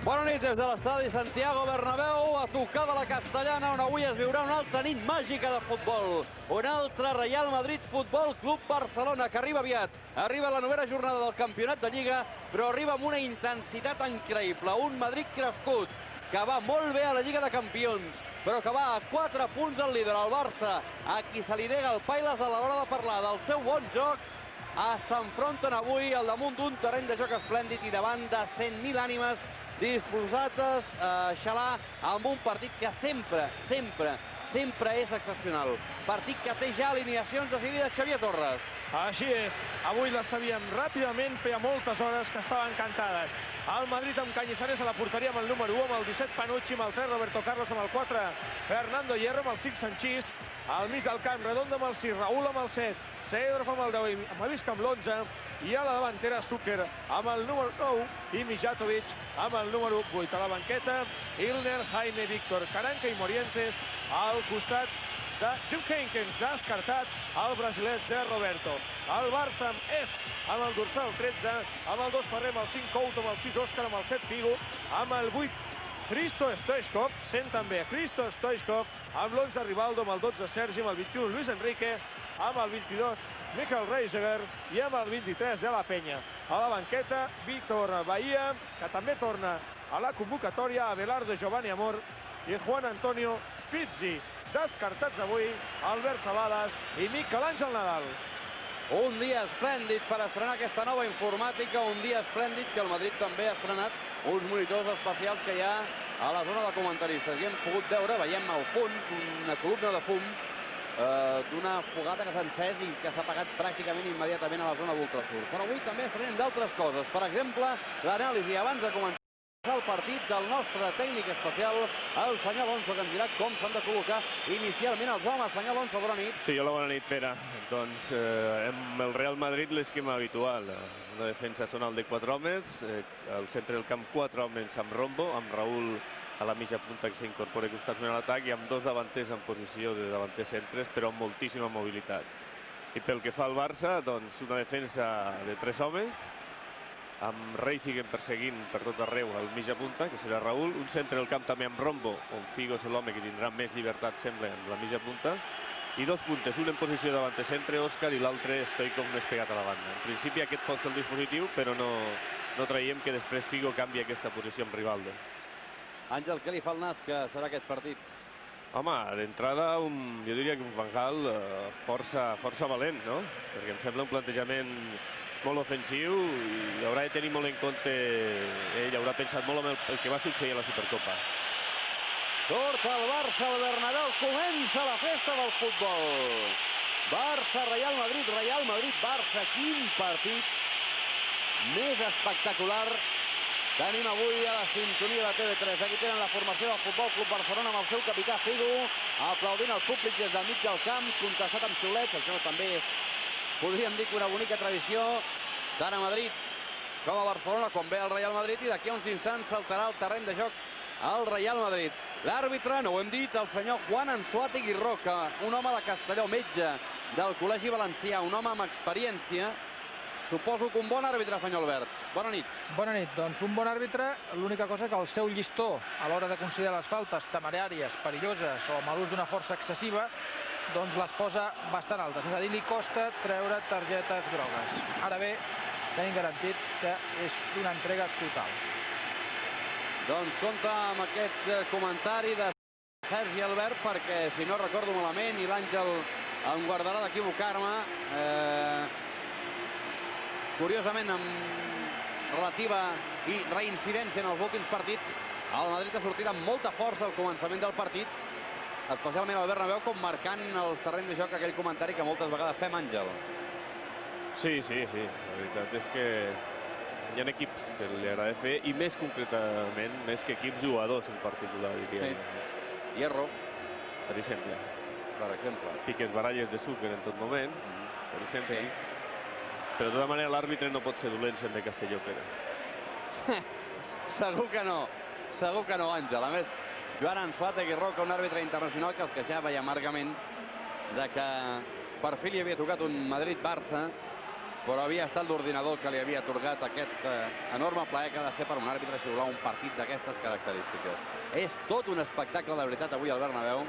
Bona nit des de l'estadi Santiago Bernabéu, a tocar de la Castellana, on avui es viurà una altra nit màgica de futbol. Un altre Real Madrid Futbol Club Barcelona, que arriba aviat. Arriba la novena jornada del campionat de Lliga, però arriba amb una intensitat increïble. Un Madrid crescut, que va molt bé a la Lliga de Campions, però que va a 4 punts al líder, el Barça, a qui se li nega el pailes a l'hora de parlar del seu bon joc. S'enfronten avui al damunt d'un terreny de joc esplèndid i davant de 100.000 ànimes disposades a xalar amb un partit que sempre és excepcional. Partit que té ja alineacions decidides, Xavier Torres. Així és, avui les sabíem ràpidament, feia moltes hores que estaven cantades. El Madrid amb Cañizares a la porteria amb el número 1, amb el 17 Panucci, amb el 3 Roberto Carlos, amb el 4 Fernando Hierro, amb el 5 Sanchís, al mig del camp Redondo amb el 6, Raúl amb el 7, Seedorf amb el 10, amb Visca amb l'11, i a la davantera Zucker amb el número 9 i Mijatovic amb el número 8. A la banqueta, Ilner, Jaime, Víctor, Caranca i Morientes al costat de Jupp Heynckes, descartat el brasiler de Roberto. El Barça amb el dorsal 13, amb el 2 Ferrer, amb el 5 Couto, amb el 6 Òscar, amb el 7 Figo, amb el 8 Hristo Stoichkov, sent també Hristo Stoichkov, amb l'11 Rivaldo, amb el 12 Sergi, amb el 21 Luis Enrique, amb el 22 Michael Reiseger i amb el 23 de la Penya. A la banqueta, Víctor Bahía, que també torna a la convocatòria, Abelardo, Giovanni Amor i Juan Antonio Pizzi. Descartats avui, Albert Saladas i Miquel Àngel Nadal. Un dia esplèndid per estrenar aquesta nova informàtica, un dia esplèndid que el Madrid també ha estrenat uns monitors especials que hi ha a la zona de comentaristes. I hem pogut veure, veiem al fons, una columna de fum d'una fogata que s'ha encès i que s'ha apagat pràcticament immediatament a la zona d'ultrasur. Però avui també estrenem d'altres coses. Per exemple, l'anàlisi abans de començar el partit del nostre tècnic especial, el senyor Alonso, que ens dirà com s'han de col·locar inicialment els homes. Senyor Alonso, bona nit. Sí, hola, bona nit, Pere. Doncs amb el Real Madrid l'esquema habitual. Una defensa zonal de 4 homes, al centre del camp 4 homes amb Rombo, amb Raúl a la mitja punta que s'incorpora constantment a l'atac i amb 2 davanters en posició de davanters centres, però amb moltíssima mobilitat. I pel que fa al Barça, doncs una defensa de 3 homes, amb Reizigen perseguint per tot arreu al mitja punta, que serà Raúl, un centre del camp també amb Rombo, on Figo és l'home que tindrà més llibertat, sembla, amb la mitja punta, i 2 puntes, un en posició de davanter centre, Òscar, i l'altre Stoichkov més pegat a la banda. En principi aquest pot ser el dispositiu, però no traiem que després Figo canvi aquesta posició amb Rivaldo. Àngel, què li fa el nas que serà aquest partit? Home, d'entrada, jo diria que un Van Gaal força valent, no? Perquè em sembla un plantejament molt ofensiu i haurà de tenir molt en compte, ell haurà pensat molt en el que va succeir a la Supercopa. Surt el Barça al Bernabéu, comença la festa del futbol. Barça, Real Madrid, Barça, quin partit més espectacular tenim avui a la sintonia de TV3. Aquí tenen la formació del Futbol Club Barcelona amb el seu capità Figo, aplaudint el públic des del mig del camp, contestat amb xiulets. Això també és, podríem dir, que una bonica tradició tant a Madrid com a Barcelona quan ve el Real Madrid, i d'aquí a uns instants saltarà el terreny de joc al Real Madrid. L'àrbitre, no ho hem dit, el senyor Juan Anzuategui Roca, un home de Castelló, metge del Col·legi Valencià, un home amb experiència. Suposo que un bon àrbitre, senyor Albert. Bona nit. Bona nit. Doncs un bon àrbitre, l'única cosa que el seu llistó a l'hora de considerar les faltes temeràries, perilloses o amb l'ús d'una força excessiva, doncs les posa bastant altes. És a dir, li costa treure targetes grogues. Ara bé, tenim garantit que és una entrega total. Doncs compta amb aquest comentari de Sergi Albert, perquè si no recordo malament, i l'Àngel em guardarà d'equivocar-me, curiosament, amb relativa i reincidència en els últims partits, el Madrid ha sortit amb molta força al començament del partit, especialment al Bernabéu, com marcant els terrenys de joc aquell comentari que moltes vegades fem, Àngel. Sí. La veritat és que hi ha equips que li agrada fer, i més concretament, més que equips, jugadors en particular, diria. Sí. Hierro, per exemple. Piques baralles de Zucker en tot moment, per exemple. Sí. Però de tota manera l'àrbitre no pot ser dolent sent de Castelló, Pere. Segur que no, Àngel. A més, Joan Anzuategui Roca, un àrbitre internacional que es queixava ja amargament de que per fi li havia tocat un Madrid-Barça però havia estat l'ordinador que li havia atorgat aquest enorme plaer que ha de ser per un àrbitre xiular un partit d'aquestes característiques. És tot un espectacle, de veritat, avui al Bernabéu.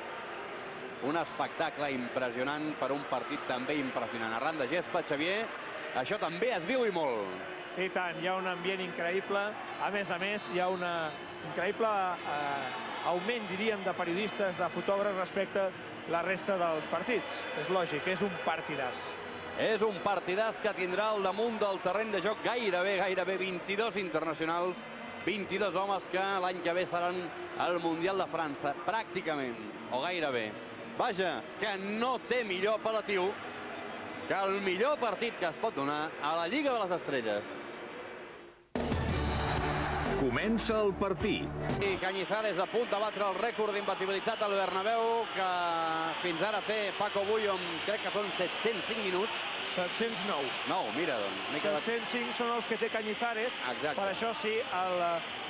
Un espectacle impressionant per un partit també impressionant. Arran de gespa, Xavier, això també es viu i molt. I tant, hi ha un ambient increïble. A més, hi ha un increïble augment, diríem, de periodistes, de fotògrafs respecte a la resta dels partits. És lògic, és un partidàs. És un partidàs que tindrà al damunt del terreny de joc gairebé 22 internacionals, 22 homes que l'any que ve seran al Mundial de França, pràcticament, o gairebé. Vaja, que no té millor apel·latiu que el millor partit que es pot donar a la Lliga de les Estrelles. Comença el partit. I Cañizares a punt de batre el rècord d'imbatibilitat al Bernabéu, que fins ara té Paco Bullo, crec que són 705 minuts. 709. No, mira, doncs. 705 són els que té Cañizares. Exacte. Per això, sí, el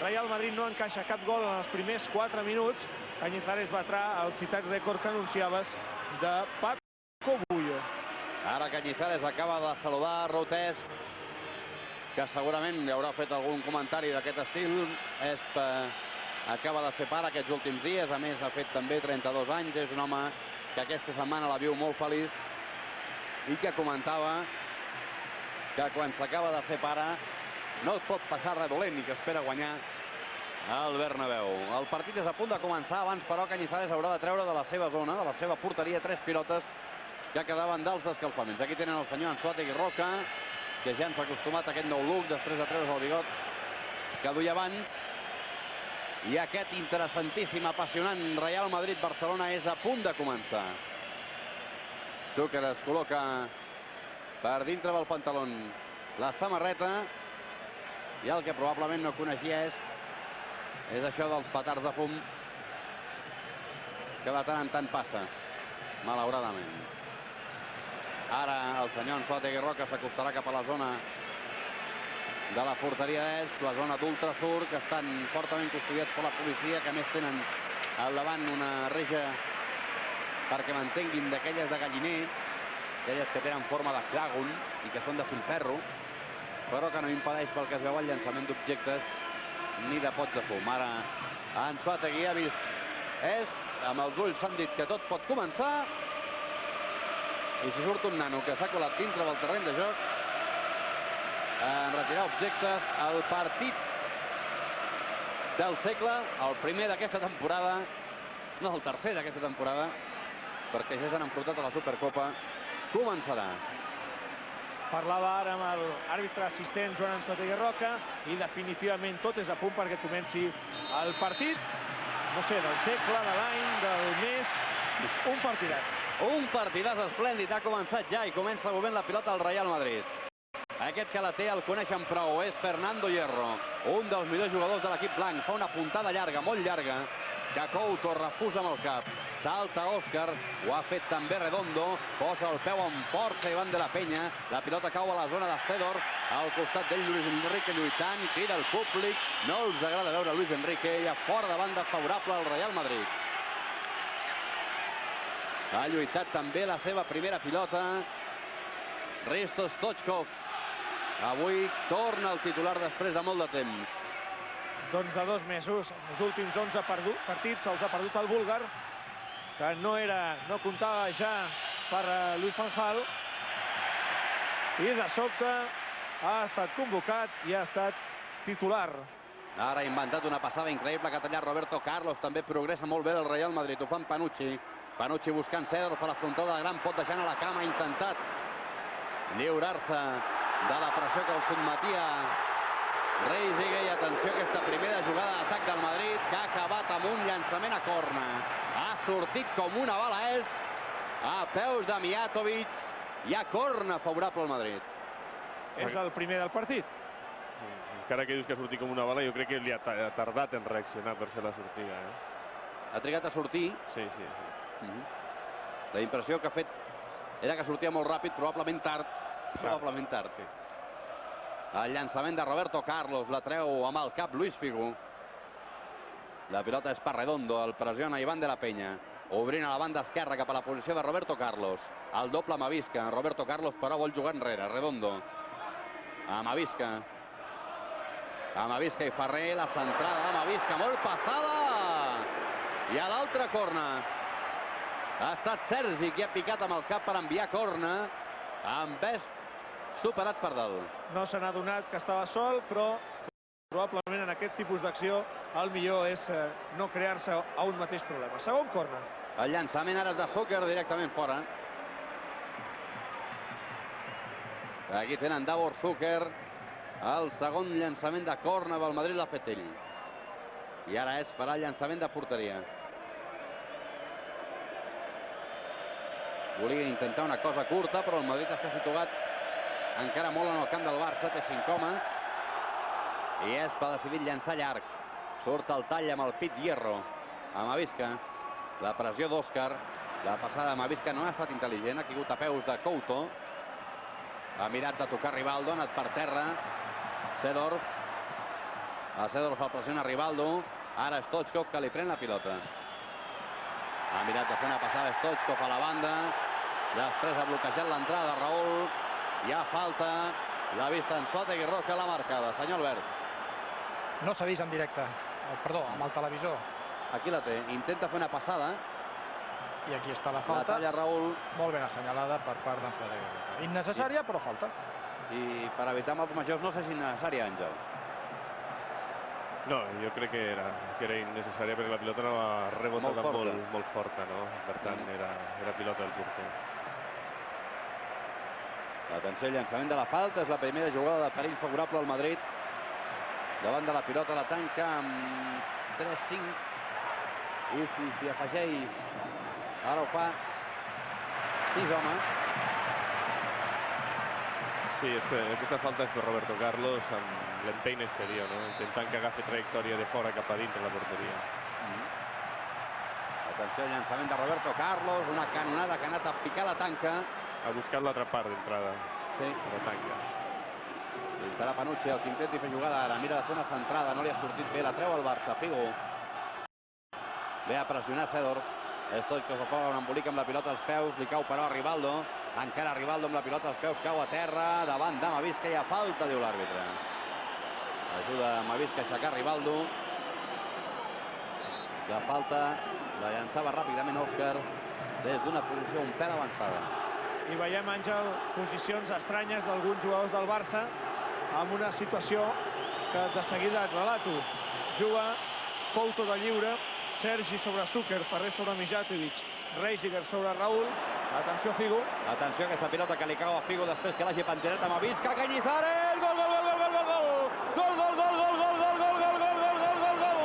Real Madrid no encaixa cap gol en els primers 4 minuts. Cañizares batrà el citat rècord que anunciaves de Paco Bullo. Ara Cañizares acaba de saludar Rotest, que segurament li haurà fet algun comentari d'aquest estil. Acaba de ser pare aquests últims dies, a més ha fet també 32 anys, és un home que aquesta setmana la viu molt feliç i que comentava que quan s'acaba de ser pare no et pot passar res dolent i que espera guanyar al Bernabéu. El partit és a punt de començar, abans però Cañizares haurà de treure de la seva zona, de la seva porteria, 3 pilotes que quedaven dels escalfaments. Aquí tenen el senyor Anzuategui Roca, que ja ens ha acostumat a aquest nou look després de treure's el bigot que duia abans. I aquest interessantíssim, apassionant Real Madrid-Barcelona és a punt de començar. Zucker es col·loca per dintre del pantaló la samarreta i el que probablement no coneixia és això dels petards de fum que de tant en tant passa, malauradament. Ara el senyor Anzuategui Roca s'acostarà cap a la zona de la porteria est, la zona d'ultrasur, que estan fortament custodiats per la policia, que a més tenen al davant una reja perquè mantenguin d'aquelles de galliner, aquelles que tenen forma d'hexàgon i que són de filferro, però que no impedeix pel que es veu el llançament d'objectes ni de pots de fum. Ara Anzuategui ha vist, amb els ulls s'han dit que tot pot començar, i si surt un nano que s'ha colat dintre del terreny de joc en retirar objectes, el partit del segle, el primer d'aquesta temporada, no, el tercer d'aquesta temporada, perquè ja s'han enfrontat a la Supercopa, començarà. Parlava ara amb l'àrbitre assistent Joan Anzuategui Roca i definitivament tot és a punt perquè comenci el partit, no sé, del segle, de l'any, del mes, un partidàs. Un partidàs esplèndid, ha començat ja i comença movent la pilota al Real Madrid. Aquest que la té el coneixen prou, és Fernando Hierro, un dels millors jugadors de l'equip blanc. Fa una puntada llarga, molt llarga, que Couto refusa amb el cap. Salta Òscar, ho ha fet també Redondo, posa el peu amb força Iván de la Peña, la pilota cau a la zona de Cedor, al costat d'ell Luis Enrique lluitant, crida el públic, no els agrada veure Luis Enrique i a fora de banda favorable al Real Madrid. Ha lluitat també la seva primera pilota Risto Stoichkov. Avui torna el titular després de molt de temps. Doncs de 2 mesos, els últims 11 partits els ha perdut el búlgar, que no comptava ja per Luis van Gaal, i de sobte ha estat convocat i ha estat titular. Ara ha inventat una passada increïble que ha tallat Roberto Carlos, també progressa molt bé el Real Madrid, ho fa en Panucci. Panucci buscant Cedor per afrontar de gran, pot deixant a la cama, ha intentat lliurar-se de la pressió que el sotmetia Reisiger, i atenció a aquesta primera jugada d'atac del Madrid, que ha acabat amb un llançament a corna. Ha sortit com una bala a peus de Mijatovic, i a corna favorable al Madrid. És el primer del partit. Encara que dius que ha sortit com una bala, jo crec que li ha tardat en reaccionar per fer la sortida. Ha trigat a sortir. Sí. La impressió que ha fet era que sortia molt ràpid, probablement tard. Sí. El llançament de Roberto Carlos, la treu amb el cap Luis Figo. La pilota és per Redondo, el pressiona Iván de la Peña. Obrint a la banda esquerra cap a la posició de Roberto Carlos. El doble amb Avisca. Roberto Carlos però vol jugar enrere. Redondo Amavisca. Amavisca i Ferrer, la centrada d'Amavisca, molt passada! I a l'altre corna. Ha estat Sergi qui ha picat amb el cap per enviar corna. Amb Best superat per dalt. No se n'ha adonat que estava sol, però probablement en aquest tipus d'acció el millor és no crear-se a un mateix problema. Segon corna. El llançament ara és de Zucker directament fora. Aquí tenen Davor Zucker. El segon llançament de corna del Madrid l'ha fet ell. I ara farà el llançament de porteria. Volia intentar una cosa curta, però el Madrid està situat encara molt en el camp del Barça. Té 5 homes. I Espa ha decidit llançar llarg. Surt el tall amb el pit Hierro. Amavisca. La pressió d'Òscar. La passada d'Amavisca no ha estat intel·ligent. Ha caigut a peus de Couto. Ha mirat de tocar Rivaldo. Ha anat per terra. Seedorf. A Seedorf el pressiona Rivaldo. Ara Stoichkov que li pren la pilota. Ha mirat de fer una passada Stoichkov a la banda. Després ha bloquejat l'entrada de Raúl. Hi ha falta. L'ha vist en Suárez Roca la marcada. Senyor Albert. No s'ha vist en directe. Perdó, amb el televisor. Aquí la té. Intenta fer una passada. I aquí està la La falta. talla Raúl. Molt ben assenyalada per part d'en Suárez Roca. Innecessària, però falta. I per evitar mals majors no s'hagi innecessària, Àngel. No, jo crec que era innecessària perquè la pilota anava rebotada molt forta, no? Per tant, era pilota del porter. Atenció, el llançament de la falta. És la primera jugada de perill favorable al Madrid. Davant de la pilota la tanca amb 3-5. I si s'hi afegeix, ara ho fa 6 homes. Sí, aquesta falta és per Roberto Carlos amb l'empeine exterior, no? Intentant que agafi trajectòria de fora cap a dintre la porteria. Atenció, el llançament de Roberto Carlos. Una canonada que ha anat a picar la tanca. Ha buscat l'altra part d'entrada. Sí. La tanca. I serà Panucci el que intenti fer jugada ara. Mira de fer una centrada, no li ha sortit bé. La treu el Barça. Figo. Ve a pressionar Seedorf. Stoichkov a fora, un embolic amb la pilota als peus. Li cau però a Rivaldo. Encara Rivaldo amb la pilota als peus. Cau a terra. Davant d'Amavisca. Hi ha falta, diu l'àrbitre. Ajuda Amavisca a aixecar Rivaldo. La falta la llançava ràpidament Òscar des d'una posició un pèl avançada. I veiem, Àngel, posicions estranyes d'alguns jugadors del Barça amb una situació que de seguida et relato. Juga Couto de lliure, Sergi sobre Zucker, Ferrer sobre Mijatovic, Reisiger sobre Raúl. Atenció, Figo. Atenció a aquesta pilota que li cau a Figo després que l'hagi pentinat amb Amavisca. Cañizares! Gol, gol, gol, gol, gol, gol, gol! Gol, gol, gol, gol, gol, gol, gol, gol, gol, gol, gol, gol, gol!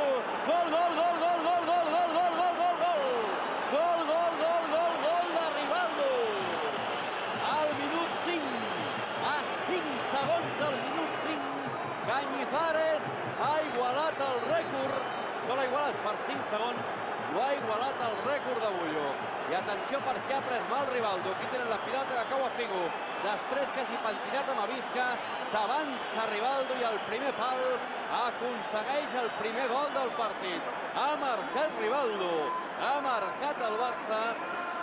Gol, gol, gol, gol, gol, gol, gol, gol, gol, gol, gol! Gol, gol, gol, gol, gol de Rivaldo! Al minut 5, a 5 segons del minut 5, Cañizares ha igualat el rècord. No l'ha igualat per 5 segons, ho ha igualat el rècord de Bullo. I atenció perquè ha pres mal Rivaldo. Aquí tenen la pilota que cau a Figo. Després que hagi pentinat amb Amavisca, s'avança Rivaldo i el primer pal aconsegueix el primer gol del partit. Ha marcat Rivaldo, ha marcat el Barça.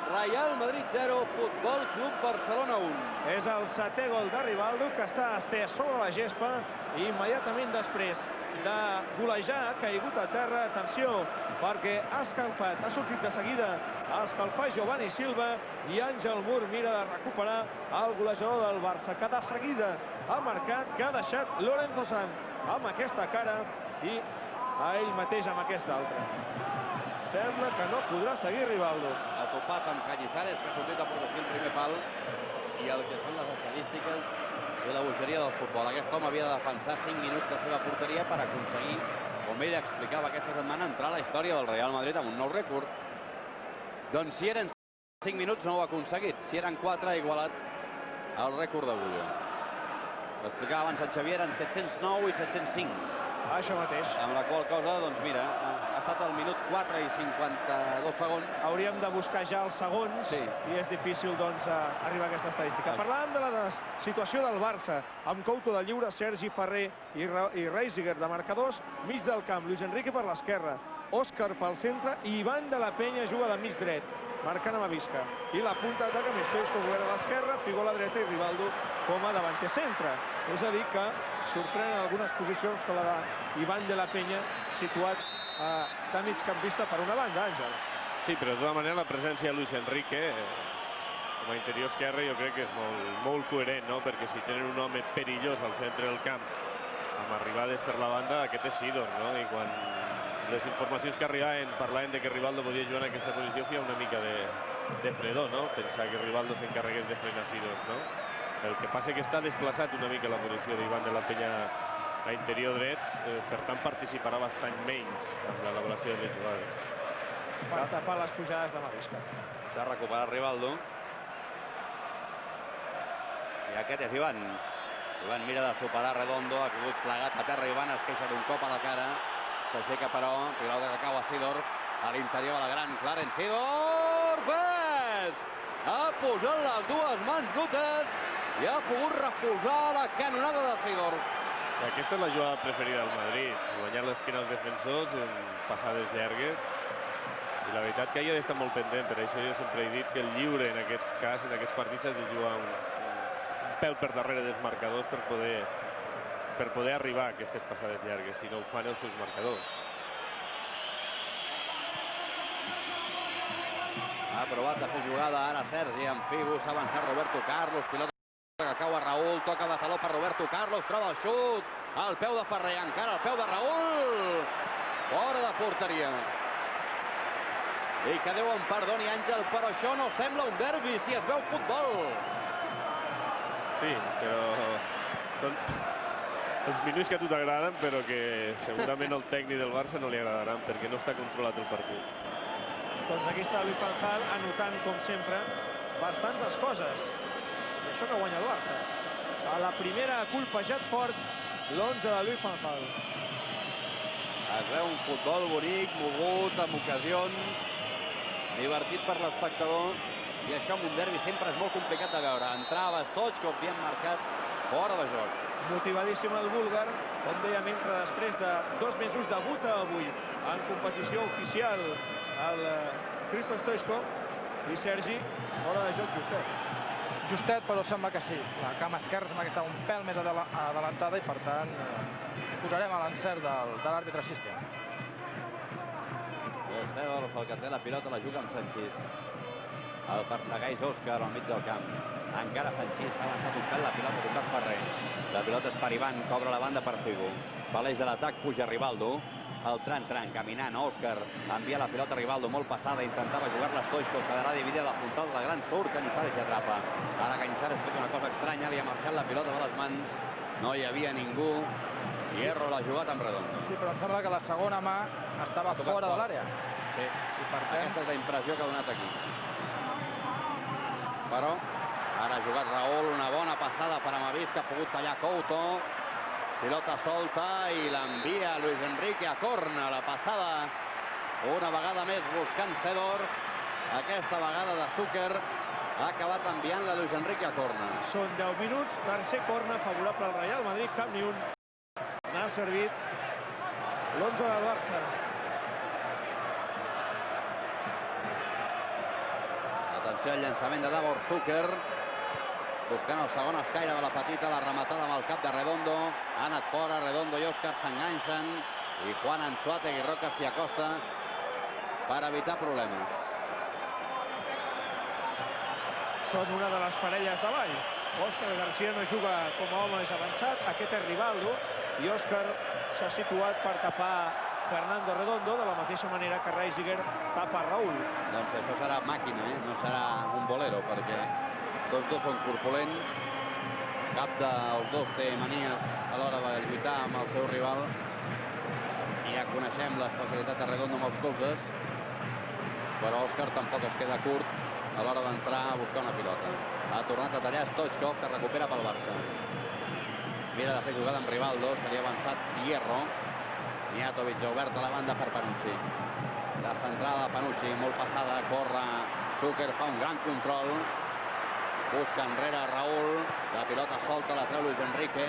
Real Madrid 0, Futbol Club Barcelona 1. És el 7è gol de Rivaldo, que està estès sobre la gespa i immediatament després de golejar ha caigut a terra. Atenció, perquè ha escalfat, ha sortit de seguida a escalfar Giovanni Silva i Àngel Mur mira de recuperar el golejador del Barça, que de seguida ha marcat, que ha deixat Lorenzo Sanz amb aquesta cara i a ell mateix amb aquesta altra. Sembla que no podrà seguir Rivaldo. Ha topat amb Cañizares, que ha sortit a protegir el primer pal, i el que són les estadístiques i la bogeria del futbol. Aquest home havia de defensar 5 minuts la seva porteria per aconseguir, com ell explicava aquesta setmana, entrar a la història del Real Madrid amb un nou rècord. Doncs si eren 5 minuts no ho ha aconseguit. Si eren 4 ha igualat el rècord de Bullo. L'explicava abans en Xavier, eren 709 i 705. Això mateix. Amb la qual cosa, doncs mira, ha estat al minut 4 i 52 segons. Hauríem de buscar ja els segons i és difícil, doncs, arribar a aquesta estadística. Parlàvem de la situació del Barça, amb Couto de lliure, Sergi, Ferrer i Reisiger de marcadors, mig del camp, Luis Enrique per l'esquerra, Òscar pel centre i Ivan de la Penya juga de mig dret. marcant amb Avisca. I la punta d'atac amb Stoichkov obert a l'esquerra, Figo a la dreta i Rivaldo com a davanter centre. És a dir que sorprenen algunes posicions com la d'Ivan de la Peña, situat de migcampista per una banda, Àngel. Sí, però de tota manera la presència de Luis Enrique com a interior esquerre jo crec que és molt coherent, no? Perquè si tenen un home perillós al centre del camp amb arribades per la banda, aquest és Sidor, no? I quan les informacions que arribaven parlaven de que Rivaldo podia jugar en aquesta posició, feia una mica de fredor, no? Pensar que Rivaldo s'encarregués de frenar Sidor, no? El que passa que està desplaçat una mica la posició d'Ivan de la Peña a interior dret, per tant participarà bastant menys amb l'elaboració de les jugades. Per tapar les pujades de Mavisca. S'ha recuperat Rivaldo. I aquest és Ivan. Ivan mira de superar Redondo, ha caigut plegat a terra. Ivan es queixa d'un cop a la cara. S'aixeca però, pilota que cau a Seedorf. A l'interior a la gran Clarence Seedorf. Ha posat les dues mans brutes i ha pogut refusar la canonada de Seedorf. Aquesta és la jugada preferida del Madrid. Guanyar l'esquena als defensors en passades llargues. I la veritat que ell ha d'estar molt pendent. Per això jo sempre he dit que el lliure en aquest cas, en aquests partits, has de jugar un pèl per darrere dels marcadors per poder arribar a aquestes passades llargues, si no ho fan els seus marcadors. Ha provat de fer jugada ara Sergi amb Figo, s'ha avançat Roberto Carlos, pilota que cau a Raúl, toca de taló per Roberto Carlos, prova el xut, al peu de Ferrer, encara al peu de Raúl, fora de porteria. I que Déu em perdoni, Àngel, però això no sembla un derbi, si es veu futbol. Sí, però són els minuts que a tu t'agraden, però que segurament el tècnic del Barça no li agradaran perquè no està controlat el partit. Doncs aquí està Luis van Gaal anotant, com sempre, bastantes coses. I això que guanya el Barça. A la primera ha colpejat fort l'11 de Luis van Gaal. Es veu un futbol bonic, mogut, amb ocasions, divertit per l'espectador, i això amb un derbi sempre és molt complicat de veure. Entrava Stoichkov, havien marcat fora de joc. Motivadíssim el búlgar, com dèiem, entra després de 2 mesos, debuta avui en competició oficial el Hristo Stoichkov, i Sergi, fora de joc justet. Justet, però sembla que sí. La cama esquerra sembla que està un pèl més adelantada i, per tant, posarem a l'encert de l'àrbitre assistent. És Seedorf el que té la pilota, la juga amb Sanchís. El persegueix Òscar al mig del camp. Encara Sanchís, s'ha avançat un pèl, la pilota ha tocat Ferrer. La pilota és per Ivan, cobra la banda per Figo. Per l'eix de l'atac puja Rivaldo. El tran, caminant, Òscar envia la pilota a Rivaldo, molt passada, intentava jugar-la Stoichkov, quedarà dividida la frontal de la gran surt, Cañizares ja atrapa. Ara Cañizares ha fet una cosa estranya, li ha marxat la pilota de les mans, no hi havia ningú, Hierro l'ha jugat amb Redondo. Sí, però em sembla que la segona mà estava fora de l'àrea. Sí, I per tant, aquesta és la impressió que ha donat aquí. Però ara ha jugat Raúl, una bona passada per Amavís, que ha pogut tallar Couto. Pilota solta i l'envia Luis Enrique a corna. La passada una vegada més buscant Seedorf. Aquesta vegada de Zucker ha acabat enviant-la Luis Enrique a corna. Són 10 minuts, tercer corna favorable al Real Madrid, cap ni un. N'ha servit l'11 del Barça. Atenció al llançament de Davor Zucker. Buscant el segon escaire de la petita, la rematada amb el cap de Redondo. Ha anat fora, Redondo i Òscar s'enganxen. I Juan Anzuategui i Roca s'hi acosta per evitar problemes. Són una de les parelles davall. Òscar García no juga com a home més avançat. Aquest és Rivaldo. I Òscar s'ha situat per tapar Fernando Redondo, de la mateixa manera que Reisiger tapa Raúl. Doncs això serà màquina, no serà un bolero, perquè tots dos són corpulents. Cap dels dos té manies a l'hora de lluitar amb el seu rival. I ja coneixem l'especialitat de Redondo amb els colzes. Però Òscar tampoc es queda curt a l'hora d'entrar a buscar una pilota. Ha tornat a tallar Stoichkov, que recupera pel Barça. Mira de fer jugada amb Rivaldo, se li ha avançat Hierro. Mijatovic obert a la banda per Panucci. La centrada de Panucci, molt passada, corre Zucker, fa un gran control. Busca enrere Raúl, la pilota solta, la treu Luis Enrique.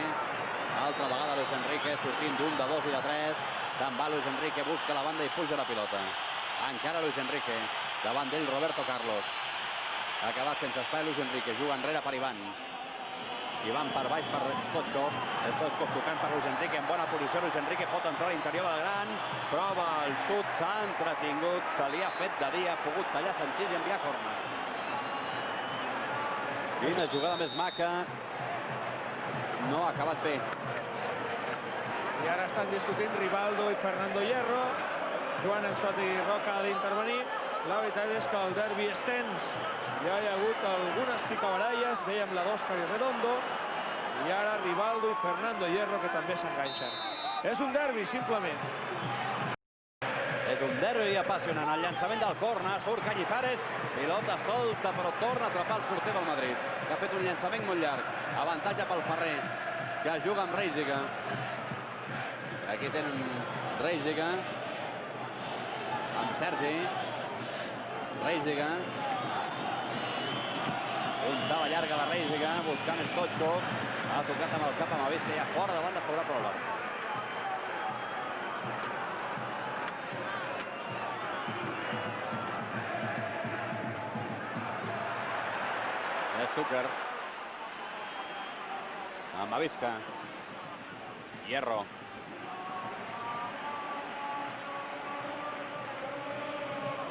Altra vegada Luis Enrique, sortint d'un, de dos i de tres. Se'n va Luis Enrique, busca la banda i puja la pilota. Encara Luis Enrique. Davant d'ell Roberto Carlos. Ha acabat sense espai Luis Enrique. Juga enrere per Ivan. Ivan per baix per Stoichkov. Stoichkov tocant per Luis Enrique en bona posició. Luis Enrique pot entrar a l'interior del gran. Prova el xut, s'ha entretingut. Se li ha fet de dia. Ha pogut tallar Sanchís i enviar córner. Quina jugada més maca. No ha acabat bé. I ara estan discutint Rivaldo i Fernando Hierro. Joan Ansot i Roca ha d'intervenir. La veritat és que el derbi és tens. Ja hi ha hagut algunes picabaralles. Veiem la d'Òscar i Redondo. I ara Rivaldo i Fernando Hierro, que també s'enganxen. És un derbi, simplement. És un derbi apassionant. El llançament del córner. Surt Cañizares. Pilota solta, però torna a atrapar el porter del Madrid, que ha fet un llançament molt llarg. Avantatge pel Ferrer, que juga amb Reisiga. Aquí tenen Reisiga amb Sergi. Reisiga. Puntava llarga de Reisiga, buscant Stoichkov. Ha tocat amb el cap amb Avisca, ja fora de banda favorable al Barça. És Zucker. Amb Avisca. Hierro.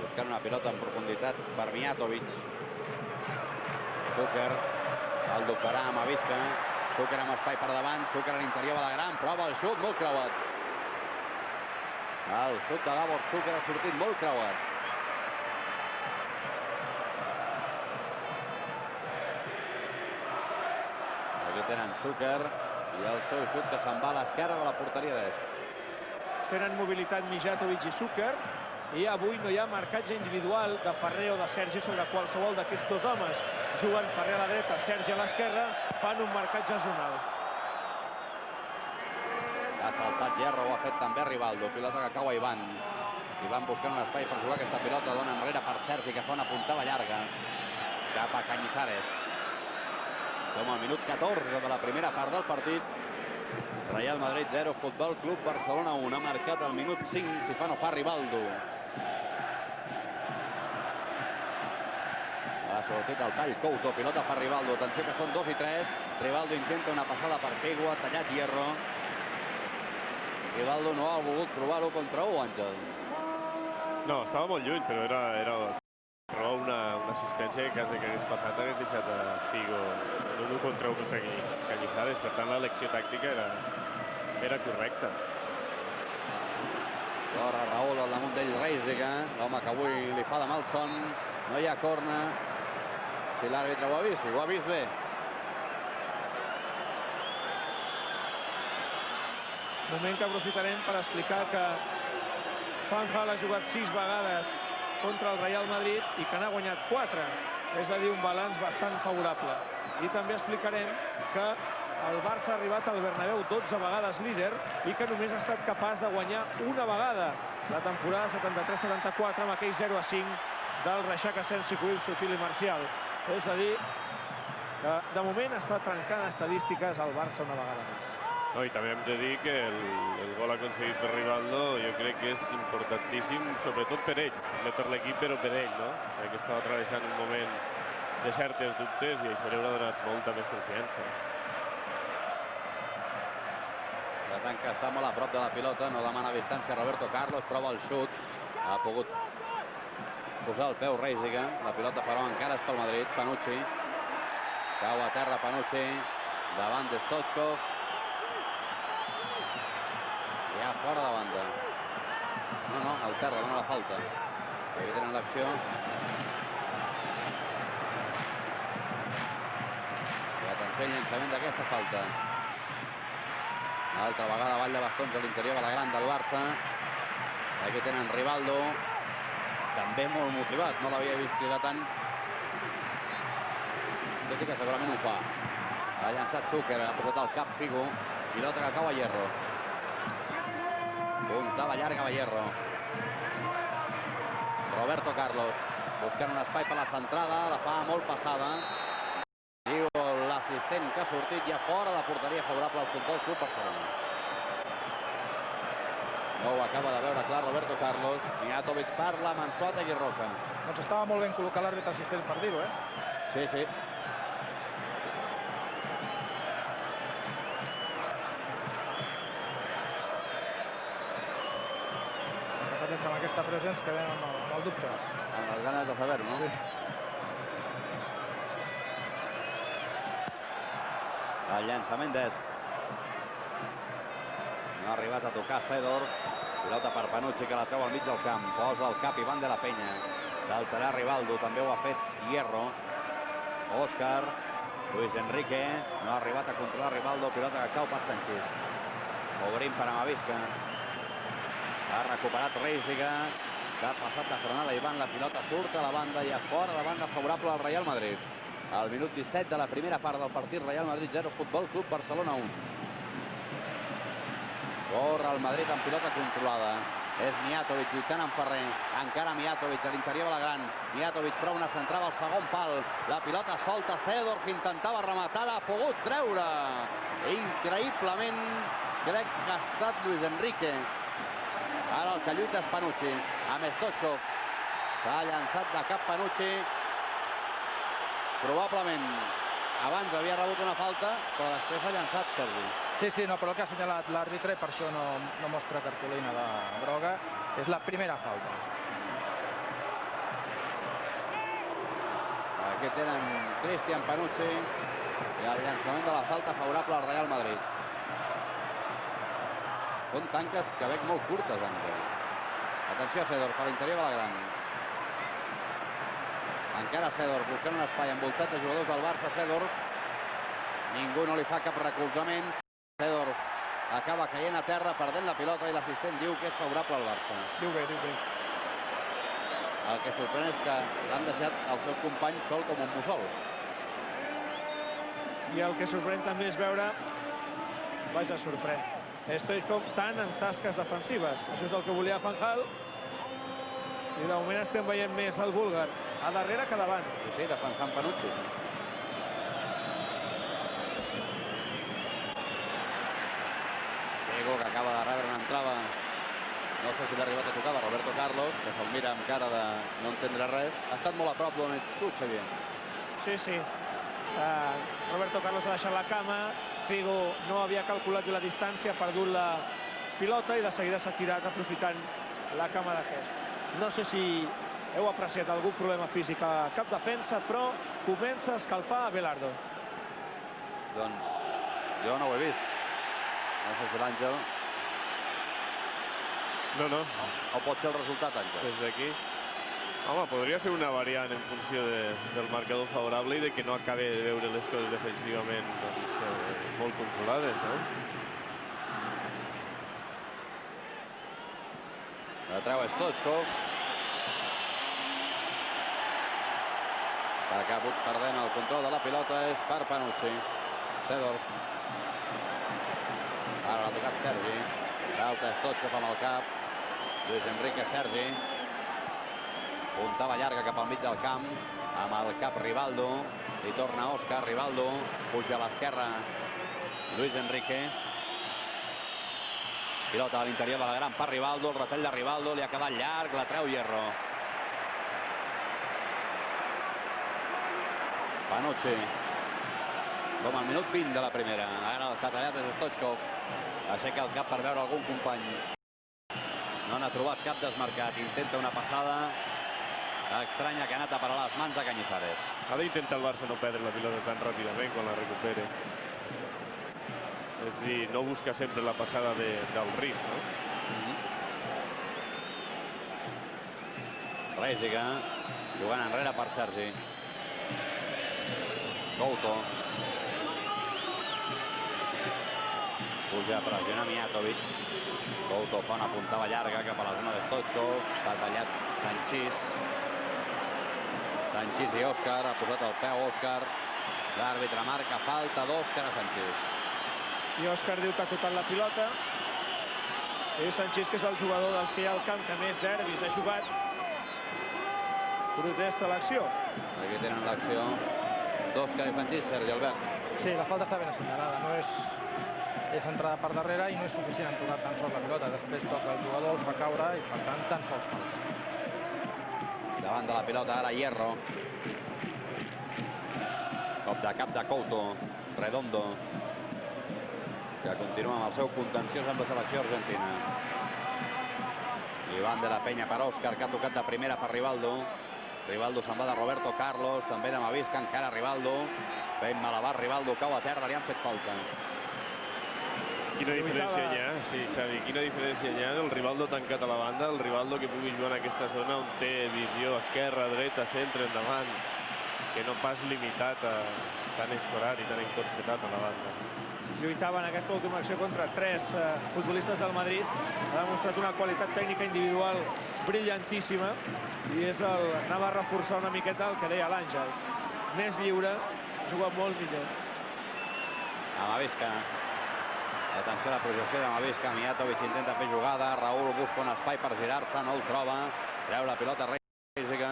Buscant una pilota en profunditat per Mijatovic. Zucker. El dubtarà amb Avisca. Zucker amb espai per davant. Zucker a l'interior de la gran. Prova el xut, molt creuat. El xut de Gabor Zucker ha sortit molt creuat. Aquí tenen Zucker i el seu xut que se'n va a l'esquerra de la porteria d'Eix. Tenen mobilitat Mijatovic i Zucker. I avui no hi ha marcatge individual de Ferrer o de Sergi sobre qualsevol d'aquests dos homes. Juguen Ferrer a la dreta, Sergi a l'esquerra, fan un marcatge zonal. Ha saltat Hierro, ho ha fet també Rivaldo. Pilota que cau a Ivan. Ivan buscant un espai per jugar aquesta pilota, dona enrere per Sergi, que fa una puntada llarga cap a Cañizares. Som al minut 14 de la primera part del partit. Real Madrid 0, Futbol Club Barcelona 1. Ha marcat al minut 5, si fa no fa Rivaldo. Ha sortit el tall Couto, pilota per Rivaldo. Atenció que són 2 i 3. Rivaldo intenta una passada per Figo, ha tallat Hierro. Rivaldo no ha volgut provar-ho contra 1, Àngel. No, estava molt lluny, però era una assistència que quasi que hagués passat hagués deixat a Figo en un 1 contra 1 contra Cañizares. Per tant, l'elecció tàctica era correcta. Corre Raúl al damunt d'ell Reisiga, l'home que avui li fa de mal son. No hi ha córner. Si l'àrbitre ho ha vist bé. Moment que aprofitarem per explicar que Fanjal ha jugat 6 vegades contra el Real Madrid i que n'ha guanyat 4. És a dir, un balanç bastant favorable. I també explicarem que el Barça ha arribat al Bernabéu 12 vegades líder i que només ha estat capaç de guanyar una vegada la temporada 73-74 amb aquell 0-5 del Reixac Asensi, Cuil, Sutil i Marcial. És a dir, que de moment està trencant estadístiques al Barça una vegada més. No, i també hem de dir que el gol aconseguit per Rivaldo jo crec que és importantíssim, sobretot per ell, també per l'equip, però per ell, no? Perquè estava travessant un moment de certes dubtes i això li haurà donat molta més confiança. La tanca està molt a prop de la pilota, no demana distància Roberto Carlos, prova el xut. Ha pogut posar el peu Reisiga, la pilota però encara és pel Madrid. Panucci, cau a terra Panucci, davant de Stoichkov. Ja fora de banda. No, al terra, dona la falta. Aquí tenen l'acció. I atenció al llançament d'aquesta falta. Altra vegada ball de bastons a l'interior de la gran del Barça. Aquí tenen Rivaldo, també molt motivat, no l'havia vist cridar tant. Tot i que segurament ho fa. Ha llançat Zucker, ha posat al cap Figo, pilota que cau a Hierro. Puntada llarga a Hierro. Roberto Carlos, buscant un espai per la centrada, la fa molt passada. Diu l'assistent que ha sortit ja fora de la porteria favorable al Futbol Club Barcelona. No ho acaba de veure clar Roberto Carlos. Mijatovic parla amb Anzuategui Roca. Doncs estava molt ben col·locat l'àrbitre assistent per dir-ho, Sí, sí. Amb aquesta pressa ens quedem amb el dubte. Amb les ganes de saber-ho, no? Sí. El llançament d'Est. No ha arribat a tocar Seedorf. Pilota per Panucci, que la treu al mig del camp. Posa el cap Iván de la Peña. Saltarà Rivaldo, també ho ha fet Hierro. Òscar. Luis Enrique. No ha arribat a controlar Rivaldo. Pilota que cau per Sanchís. Obrint per Amavisca. Ha recuperat Reisiga. S'ha passat de frenada Iván. La pilota surt a la banda i a fora de banda favorable al Real Madrid. Al minut 17 de la primera part del partit, Real Madrid 0, Futbol Club Barcelona 1. Corre el Madrid amb pilota controlada. És Mijatovic lluitant amb Ferrer. Encara Mijatovic a l'interior de la gran. Mijatovic prou una centrava al segon pal. La pilota solta. Seedorf intentava rematar. L'ha pogut treure. Increïblement, crec que ha estat Luis Enrique. Ara el que lluita és Panucci. Amb Stoichkov. S'ha llançat de cap Panucci. Probablement abans havia rebut una falta, però després ha llançat Sergi. Sí, no, però el que ha assenyalat l'àrbitre, per això no mostra cartolina de groga, és la primera falta. Aquí tenen Cristian Panucci i el llançament de la falta favorable al Real Madrid. Són tanques que veig molt curtes, Àngel. Atenció a Seedorf, a l'interior de la gran. Encara Seedorf buscant un espai envoltat de jugadors del Barça. Seedorf, ningú no li fa cap recolzament. Seedorf acaba caient a terra, perdent la pilota, i l'assistent diu que és favorable al Barça. Diu bé. El que sorprèn és que l'han deixat els seus companys sol com un mussol. I el que sorprèn també és veure, sorprèn, Stoichkov tant en tasques defensives. Això és el que volia Fanjal. I de moment estem veient més el búlgar a darrere que davant. Sí, defensant Panucci. Diego, que acaba de rebre una entrada. No sé si l'ha arribat a tocar de Roberto Carlos, que se'l mira amb cara de no entendre res. Ha estat molt a prop d'on ets tu, Xavier. Sí. Roberto Carlos ha deixat la cama. Figo no havia calculat la distància, ha perdut la pilota i de seguida s'ha tirat aprofitant la cama de Hess. No sé si heu apreciat algun problema físic a cap defensa, però comença a escalfar a Belardo. Doncs jo no ho he vist. No sé si l'Àngel... No. O pot ser el resultat, Àngel? Des d'aquí. Home, podria ser una variant en funció del marcador favorable i de que no acabi de veure les coses defensivament molt controlades, no? La treu Stoichkov. Ha acabut perdent el control de la pilota, és per Panucci. Seedorf. Ara l'ha tocat Sergi. Falta Stoichkov amb el cap. Luis Enrique, Sergi. Puntava llarga cap al mig del camp. Amb el cap Rivaldo. Li torna Òscar. Rivaldo puja a l'esquerra. Luis Enrique. Pilota a l'interior de la gran per Rivaldo. El retall de Rivaldo li ha quedat llarg. La treu Hierro. Panucci. Som al minut 20 de la primera. Ara el català és Stoichkov. Aixeca el cap per veure algun company. No n'ha trobat cap desmarcat. Intenta una passada estranya que ha anat a parar les mans a Cañizares. Ha d'intentar el Barça no perdre la pilota tan ràpidament quan la recupere. És a dir, no busca sempre la passada del risc, no? Reisiga, jugant enrere per Sergi. Couto. Puja a pressionar Mijatovic. Couto fa una puntada llarga cap a la zona de Stoichkov. S'ha tallat Sanchís. Sanchís i Òscar. Ha posat el peu Òscar. L'àrbitre marca falta d'Òscar a Sanchís. I Òscar diu que ha tocat la pilota. I Sanchís, que és el jugador dels que hi ha al camp que més derbis ha jugat, protesta l'acció. Aquí tenen l'acció d'Òscar i Sanchís. Sergi Albert. Sí, la falta està ben assenyalada, no és entrada per darrere i no és suficient en tocar tan sols la pilota. Després toca el jugador, el fa caure i per tant tan sols falta. Davant de la pilota ara Hierro. Cop de cap de Couto, Redondo, que continua amb el seu contenciós amb la selecció argentina. Iván de la Peña per Òscar, que ha tocat de primera per Rivaldo. Rivaldo se'n va de Roberto Carlos, també de Mavisca, encara Rivaldo. Fent malabar, Rivaldo cau a terra, li han fet falta. Quina diferència hi ha, sí, Xavi, quina diferència hi ha del Rivaldo tancat a la banda, el Rivaldo que pugui jugar en aquesta zona on té visió esquerra, dreta, centre, endavant, que no pas limitat a tan escorat i tan encorsetat a la banda. Lluitava en aquesta última acció contra 3 futbolistes del Madrid. Ha demostrat una qualitat tècnica individual brillantíssima i anava a reforçar una miqueta el que deia l'Àngel. Més lliure, juga molt millor. Amavisca. Atenció a la projecció de Mavisca. Mijatovic intenta fer jugada. Raúl busca un espai per girar-se, no el troba. Treu la pilota Reisiga.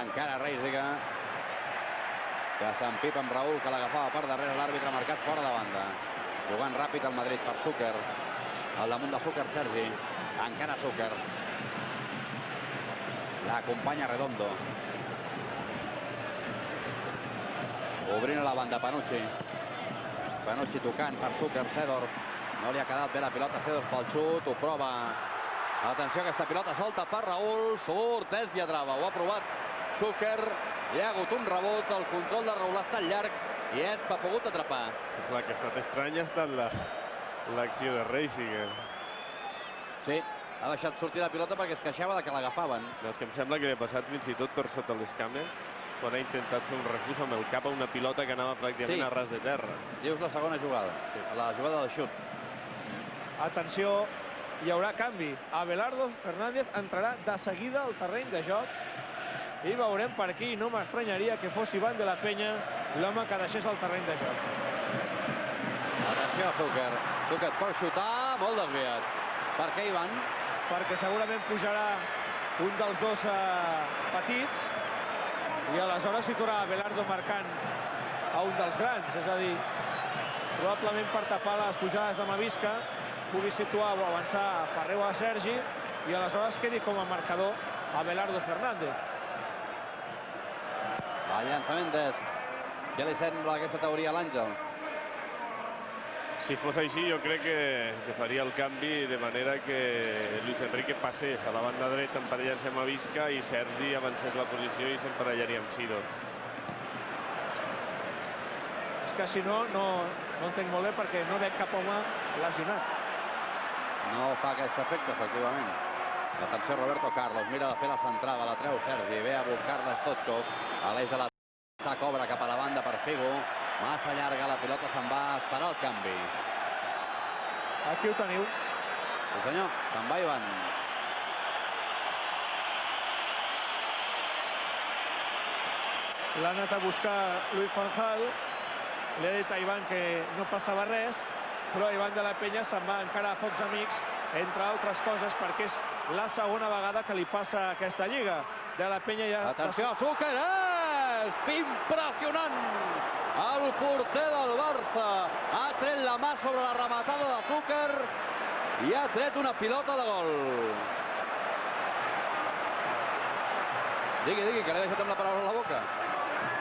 Encara Reisiga, que s'empipa amb Raúl, que l'agafava per darrere. L'àrbitre marcat fora de banda. Jugant ràpid al Madrid per Zucker. Al damunt de Zucker, Sergi. Encara Zucker. L'acompanya Redondo. Obrint a la banda Panucci. Panucci tocant per Zucker, Seedorf. No li ha quedat bé la pilota Seedorf pel xut, ho prova. Atenció, aquesta pilota solta per Raúl. Surt Esbiadrava, ho ha provat Zucker. Hi ha hagut un rebot, el control de Raúl ha estat llarg i Esp ha pogut atrapar. La que ha estat estranya ha estat l'acció de Reisiga. Sí, ha deixat sortir la pilota perquè es queixava de que l'agafaven. No, és que em sembla que li ha passat fins i tot per sota les cames quan ha intentat fer un refús amb el cap a una pilota que anava pràcticament a ras de terra. Dius la segona jugada, la jugada del xut. Atenció, hi haurà canvi. Abelardo Fernández entrarà de seguida al terreny de joc i veurem per aquí. No m'estranyaria que fos Iván de la Peña l'home que deixés el terreny de joc. Atenció a Zucker. Zucker pot xutar, molt desviat. Per què, Iván? Perquè segurament pujarà un dels dos petits i aleshores s'hi tornarà Abelardo marcant a un dels grans. És a dir, probablement per tapar les pujades de Mavisca pugui situar o avançar Ferrer o a Sergi i aleshores quedi com a marcador Abelardo Fernández. El llançament és... Què li sembla aquesta teoria a l'Àngel? Si fos així, jo crec que faria el canvi de manera que Luis Enrique passés a la banda dreta emparellant-se amb Mavisca i Sergi avancés la posició i s'emparellaria amb Seedorf. És que si no, no entenc molt bé perquè no veig cap home lesionat. No fa aquest efecte, efectivament. Atenció, Roberto Carlos, mira de fer la centrada, la treu Sergi, ve a buscar-la Stoichkov, a l'eix de l'atac, obre cap a la banda per Figo, massa llarga, la pilota se'n va, es farà el canvi. Aquí ho teniu. Sí senyor, se'n va Iván. L'ha anat a buscar Luis van Gaal, li ha dit a Iván que no passava res, però Iván de la Peña se'n va encara a pocs amics, entre altres coses perquè és la segona vegada que li passa aquesta lliga. De la Peña ja... Atenció a Zucker, és impressionant! El porter del Barça ha tret la mà sobre la rematada de Zucker i ha tret una pilota de gol. Digui, que l'he deixat amb la paraula a la boca.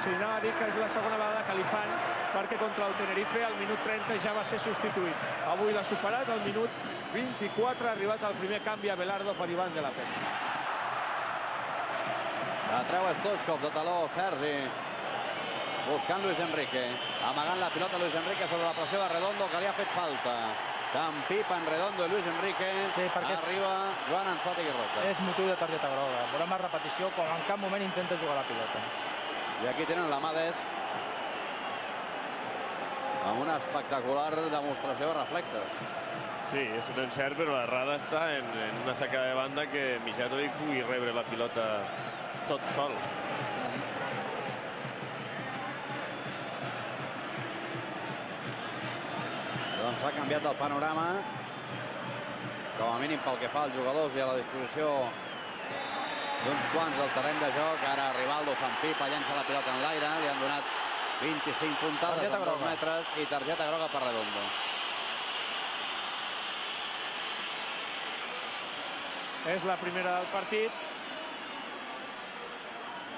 Sí, anava a dir que és la segona vegada que li fan perquè contra el Tenerife al minut 30 ja va ser substituït. Avui l'ha superat, al minut 24 ha arribat el primer canvi a Abelardo per Iván de la Peña. La treu Stoichkov de taló, Sergi. Buscant Luis Enrique. Amagant la pilota Luis Enrique sobre la pressió de Redondo, que li ha fet falta. S'empipen Redondo i Luis Enrique. Sí, perquè arriba Joan Ancelotti i Roca. És motiu de targeta groga. Veurem la repetició, com en cap moment intenta jugar la pilota. I aquí tenen la mà d'Esp amb una espectacular demostració de reflexes. Sí, és un encert, però l'errada està en una sacada de banda que Mijatovic pugui rebre la pilota tot sol. Doncs ha canviat el panorama, com a mínim pel que fa als jugadors i a la disposició d'uns quants al terreny de joc. Ara Rivaldo s'empipa, llença la pilota en l'aire, li han donat 25 puntades en 2 metres i targeta groga per Redondo. És la primera del partit.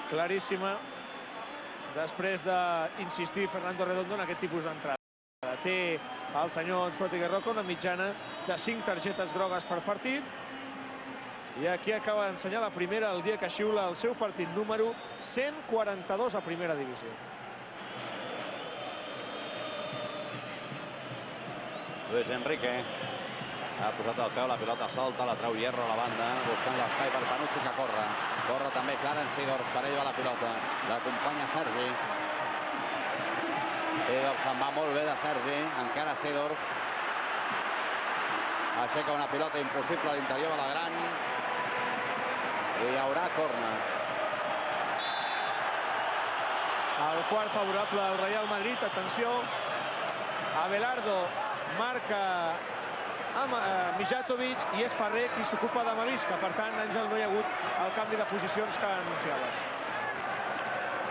Claríssima. Després d'insistir Fernando Redondo en aquest tipus d'entrada. Té el senyor Anzuategui Roca una mitjana de 5 targetes grogues per partit. I aquí acaba d'ensenyar la primera el dia que xiula el seu partit número 142 a primera divisió. Luis Enrique ha posat el peu, la pilota solta, la treu Hierro a la banda, buscant l'espai per Panucci que corre. Corre també Clarence Seedorf, per ell va la pilota. L'acompanya Sergi. Seedorf se'n va molt bé de Sergi, encara Seedorf. Aixeca una pilota impossible a l'interior de la gran. I hi haurà corna. El quart favorable al Real Madrid, atenció. Abelardo marca Mijatovic i és Ferrer qui s'ocupa de Mavisca. Per tant, Àngel, no hi ha hagut el canvi de posicions que anunciaves.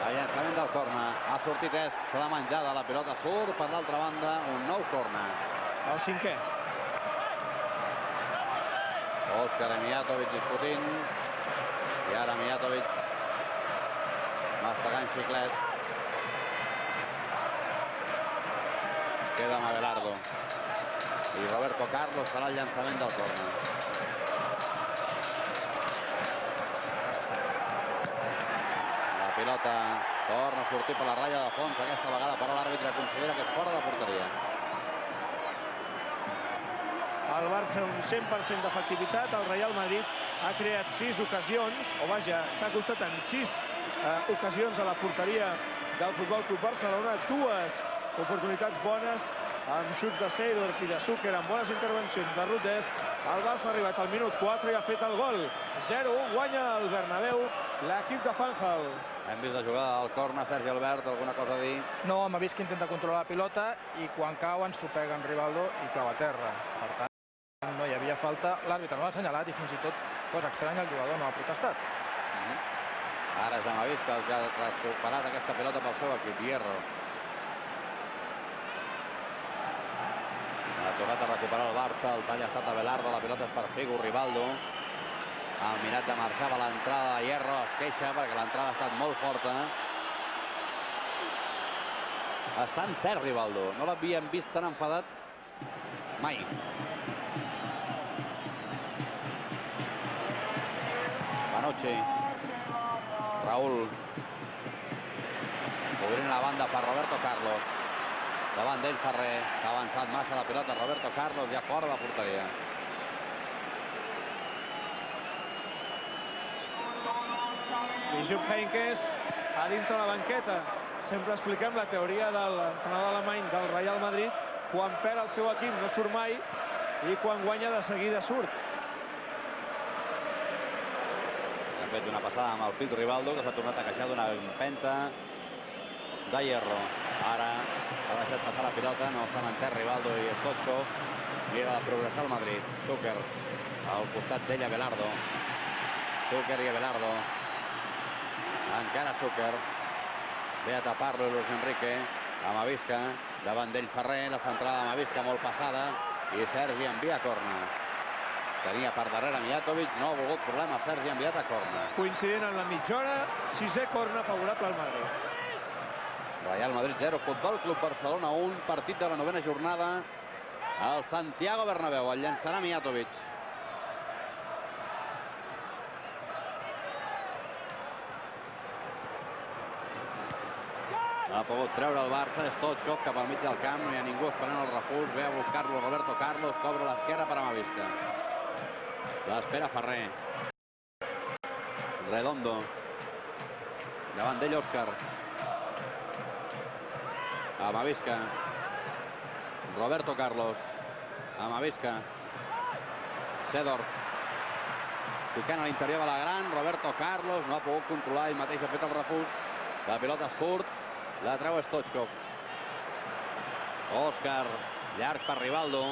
El llançament del corna. Ha sortit Est, se l'ha menjada. La pilota surt per l'altra banda. Un nou corna. El cinquè. Òscar i Mijatovic discutint. I ara Mijatovic mastegant xiclet. Queda amb Abelardo. I Roberto Carlos farà el llançament del corna. La pilota torna a sortir per la ratlla de fons. Aquesta vegada, però, l'àrbitre considera que és fora de porteria. El Barça un 100% d'efectivitat. El Real Madrid ha creat 6 ocasions, o vaja, s'ha acostat en 6 ocasions a la porteria del Futbol Club Barcelona. 2 oportunitats bones, amb xuts de Seedorf i de Zucker, amb bones intervencions de Rudest. El Barça ha arribat al minut 4 i ha fet el gol. 0-1, guanya el Bernabéu l'equip de Fanjal. Hem vist la jugada del corna. Sergi Albert, alguna cosa a dir? No, hem vist que intenta controlar la pilota i quan cau s'ho-pega en Rivaldo i cau a terra. Per tant, no hi havia falta. L'àrbitre no l'ha assenyalat i fins i tot, cosa estranya, el jugador no ha protestat. Ara ja m'ha vist que ha recuperat aquesta pilota pel seu equip, Hierro. Ha tornat a recuperar el Barça, el tall ha estat Abelardo, la pilota és per Figo, Rivaldo. Ha mirat de marxar a l'entrada de Hierro, es queixa perquè l'entrada ha estat molt forta. Està encert Rivaldo, no l'havíem vist tan enfadat mai. Panucci. Raúl. Obrint la banda per Roberto Carlos. Davant d'ell Ferrer. S'ha avançat massa la pilota. Roberto Carlos ja fora de porteria. I Jupp Heynckes a dintre la banqueta. Sempre expliquem la teoria de l'entrenador alemany del Real Madrid. Quan perd el seu equip no surt mai i quan guanya de seguida surt. Ha fet una passada amb el pit Rivaldo, que s'ha tornat a queixar d'una empenta de Hierro. Ara ha deixat passar la pilota, no s'han entès Rivaldo i Stoichkov. I era de progressar el Madrid. Zucker al costat d'ell, Abelardo. Zucker i Abelardo. Encara Zucker. Ve a tapar-lo Luis Enrique. Amavisca. Davant d'ell Ferrer. La centrada d'Amavisca molt passada. I Sergi envia a corna. Tenia per darrere Mijatovic. No ha volgut problema. Sergi ha enviat a corna. Coincidint en la mitja hora, 6è corna favorable al Madrid. Real Madrid 0, Futbol Club Barcelona 1, partit de la 9ª jornada al Santiago Bernabéu. El llançarà Mijatovic. Ha pogut treure el Barça, Stoichkov cap al mig del camp, no hi ha ningú esperant el refús, ve a buscar-lo Roberto Carlos, cobra l'esquerra per Amavisca. L'espera Ferrer. Redondo. Davant d'ell Òscar. Amavisca. Roberto Carlos. Amavisca. Seedorf. Tocant a l'interior de la gran. Roberto Carlos no ha pogut controlar, ell mateix ha fet el refús. La pilota surt. La treu Stoichkov. Òscar. Llarg per Rivaldo.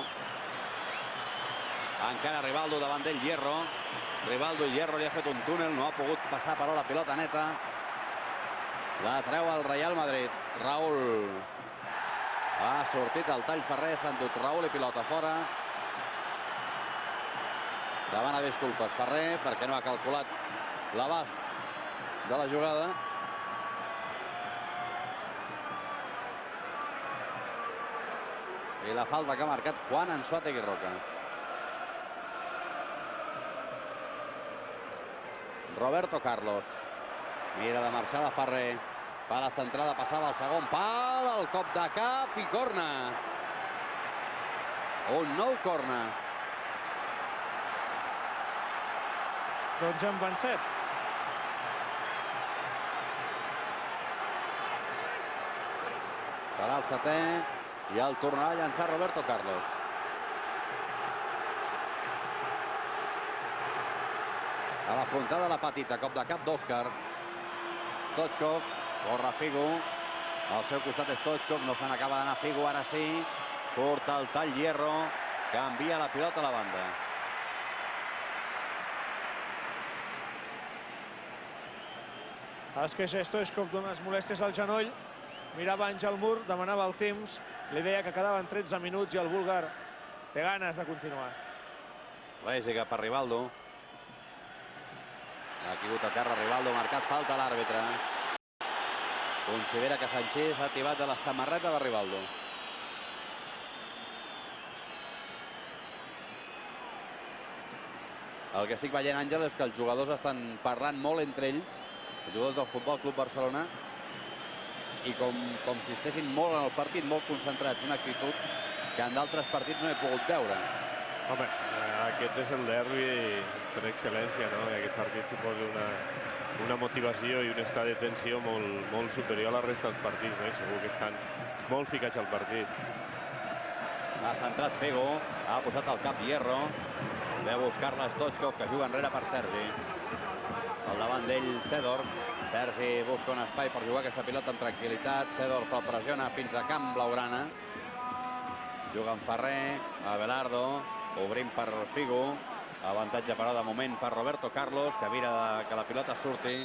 Encara Rivaldo davant d'ell Hierro. Rivaldo i Hierro li ha fet un túnel. No ha pogut passar però la pilota neta. La treu el Real Madrid. Raúl. Ha sortit el tall Ferrer, s'ha endut Raúl i pilota fora. Demana disculpes Ferrer perquè no ha calculat l'abast de la jugada. I la falta que ha marcat Juan Anzuategui Roca. Roberto Carlos. Mira de marxar de Ferrer. Va a la centrada, passava al segon pal, el cop de cap i corna. Un nou corna. Doncs en van 7. Serà el setè i el tornarà a llançar Roberto Carlos. A la frontada la petita, cop de cap d'Òscar. Stoichkov, corre Figo. Al seu costat Stoichkov, no se n'acaba d'anar Figo, ara sí. Surt el tall Hierro, canvia la pilota a la banda. Es queixa Stoichkov d'unes molèsties al genoll. Mirava Àngel Mur, demanava el temps. Li deia que quedaven 13 minuts i el búlgar té ganes de continuar. Rèsiga per Rivaldo. Ha caigut a terra Rivaldo, marcat falta a l'àrbitre. Considera que Sanchís ha tibat de la samarreta de Rivaldo. El que estic veient, Àngel, és que els jugadors estan parlant molt entre ells, els jugadors del Futbol Club Barcelona, i com si estessin molt en el partit, molt concentrats, una actitud que en d'altres partits no he pogut veure. Home, aquest és el derbi per excel·lència, no? I aquest partit suposa una motivació i un estat de tensió molt superior a la resta dels partits, no? I segur que estan molt ficats al partit. Ha centrat Figo, ha posat al cap Hierro, ve a buscar-la Stoichkov, que juga enrere per Sergi. Al davant d'ell Seedorf. Sergi busca un espai per jugar aquesta pilota amb tranquil·litat. Seedorf el pressiona fins a camp blaugrana. Juga amb Ferrer, Abelardo, obrint per Figo. Avantatge però de moment per Roberto Carlos, que mira que la pilota surti.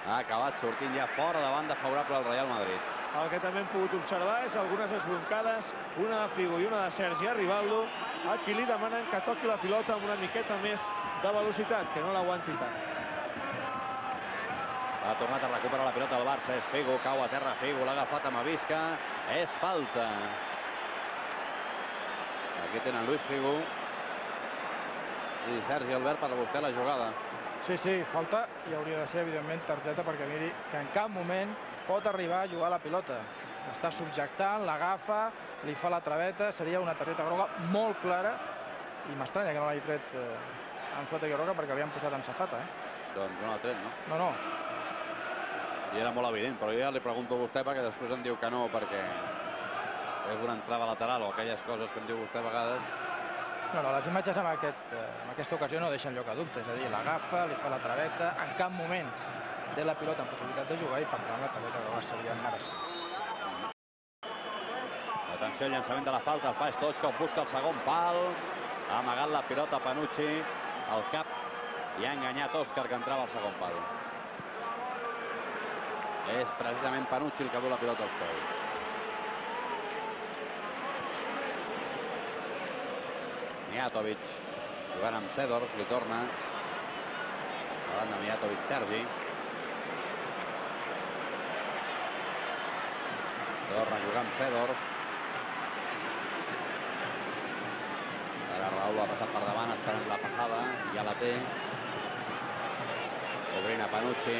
Ha acabat sortint ja fora de banda favorable al Real Madrid. El que també hem pogut observar és algunes esbroncades, una de Figo i una de Sergi a Rivaldo, a qui li demanen que toqui la pilota amb una miqueta més de velocitat, que no l'aguanti tant. Ha tornat a recuperar la pilota del Barça, és Figo, cau a terra Figo, l'ha agafat amb Avisca, és falta. Aquí tenen Luis Figo i Sergi Albert per buscar la jugada. Sí, falta i hauria de ser, evidentment, targeta, perquè miri que en cap moment pot arribar a jugar la pilota. Està subjectant, l'agafa, li fa la traveta, seria una targeta groga molt clara, i m'estranya que no l'hagi tret Anzuategui Roca perquè l'havien posat en safata, Doncs no l'ha tret, no? No. I era molt evident, però jo ja li pregunto a vostè perquè després em diu que no, perquè és una entrada lateral o aquelles coses que em diu vostè a vegades. No, les imatges en aquesta ocasió no deixen lloc a dubte, és a dir, l'agafa, li fa la traveta, en cap moment té la pilota amb possibilitat de jugar i per tant la targeta groga seria merescuda. Atenció al llançament de la falta, el fa Stoichkov, busca el segon pal, ha amagat la pilota Panucci al cap i ha enganyat Òscar, que entrava al segon pal. És precisament Panucci el que du la pilota als peus. Mijatovic jugant amb Seedorf, li torna davant de Mijatovic Sergi. Torna a jugar amb Seedorf. Ara Raúl ha passat per davant, esperant la passada, ja la té. Obrint a Panucci.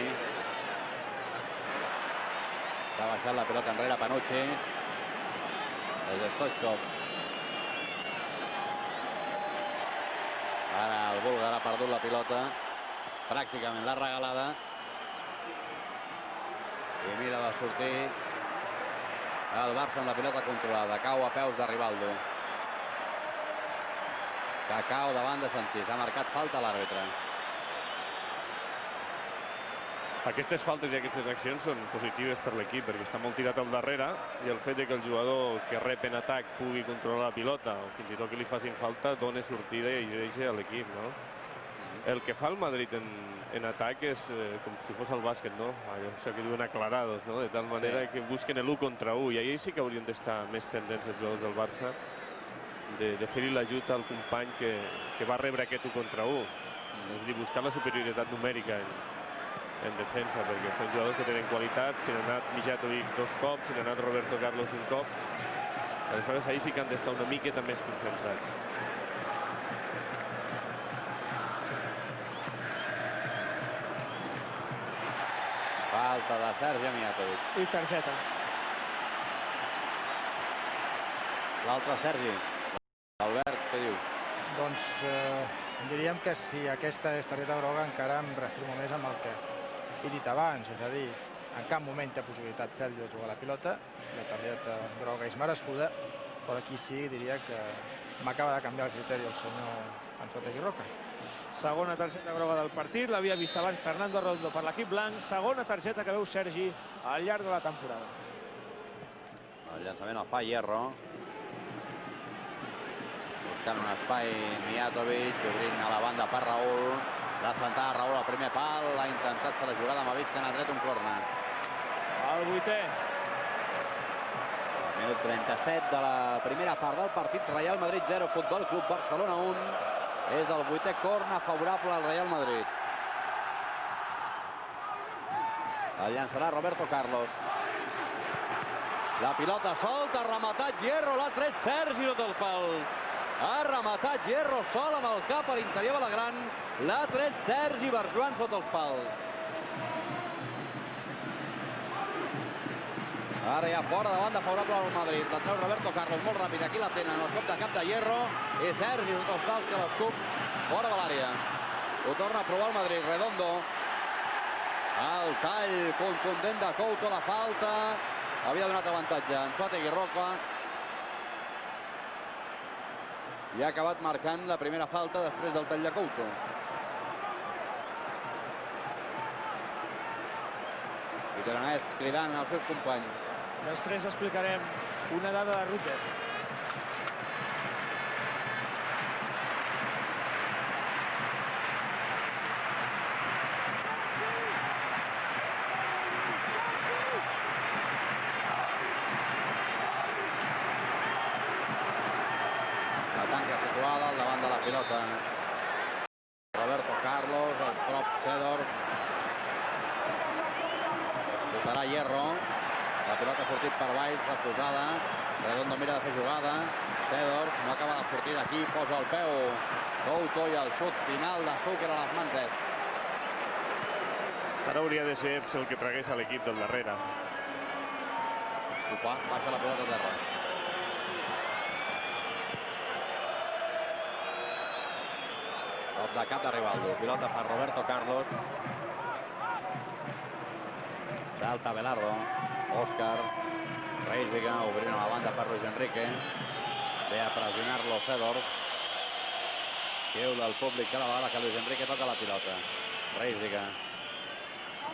S'ha baixat la pilota enrere Panucci. És Stoichkov. Ara el búlgar ha perdut la pilota. Pràcticament l'ha regalada. I mira de sortir el Barça amb la pilota controlada. Cau a peus de Rivaldo. Que cau davant de Sanchís. Ha marcat falta a l'àrbitre. Aquestes faltes i aquestes accions són positives per l'equip perquè està molt tirat al darrere i el fet que el jugador que rep en atac pugui controlar la pilota o fins i tot que li facin falta dona sortida i dirigeix a l'equip, no? El que fa el Madrid en atac és com si fos el bàsquet, no? Això que diuen aclarados, no? De tal manera que busquen l'1 contra 1. I ahir sí que haurien d'estar més pendents els jugadors del Barça de fer-hi l'ajut al company que va rebre aquest 1 contra 1. És a dir, buscar la superioritat numèrica en defensa, perquè són jugadors que tenen qualitat. Si n'ha anat Mijatovic 2 cops, si n'ha anat Roberto Carlos 1 cop. Aleshores, ahir sí que han d'estar una miqueta més concentrats. Falta de Sergi Mijatovic. I targeta. L'altre Sergi. Albert, què diu? Doncs diríem que si aquesta és targeta groga encara em reafirmo més amb el que he dit abans, és a dir, en cap moment té possibilitat Sergi de jugar la pilota, la targeta groga és merescuda, però aquí sí diria que m'acaba de canviar el criteri el senyor Ansuategui Roca. Segona targeta groga del partit, l'havia vist abans Fernando Redondo per l'equip blanc, segona targeta que veu Sergi al llarg de la temporada. El llançament el fa Hierro. Buscant un espai Mijatovic, obrint a la banda per Raúl. La sentada Raúl al primer pal, ha intentat fer la jugada, m'ha vist que n'ha tret un córner. El 8è. Minut 37 de la primera part del partit. Real Madrid 0, Futbol Club Barcelona 1. És el 8è córner favorable al Real Madrid. El llançarà Roberto Carlos. La pilota solta, ha rematat Hierro, l'ha tret Sergi sota el pal. Ha rematat Hierro sol amb el cap a l'interior de la gran. L'ha tret Sergi Barjuan sota els pals. Ara ja fora de banda favorable al Madrid. La treu Roberto Carlos molt ràpid. Aquí la tenen. El cop de cap de Hierro. I Sergi sota els pals que l'escup fora de l'àrea. Ho torna a provar el Madrid. Redondo. El tall contundent de Couto. La falta. Havia donat avantatge Ansuategui Roca. I ha acabat marcant la primera falta després del tall de Couto. I Teranès cridant als seus companys. Després explicarem una dada de Rutes. La tanca situada al davant de la pilota. Roberto Carlos, el prop Seedorf. Xutarà Hierro. La pilota ha sortit per baix, refusada. Redondo mira de fer jugada. Seedorf no acaba de sortir d'aquí, posa el peu. Couto i el xut final de Zucker a les mans est. Ara hauria de ser el que tragués a l'equip del darrere. Ho fa, baixa la pilota a terra. Cop de cap de Rivaldo. Pilota per Roberto Carlos. Salta Belardo. Òscar. Reisiga obrint a la banda per Luis Enrique. Ve a pressionar-lo Seedorf. Xiula el públic cada vegada que Luis Enrique toca la pilota. Reisiga.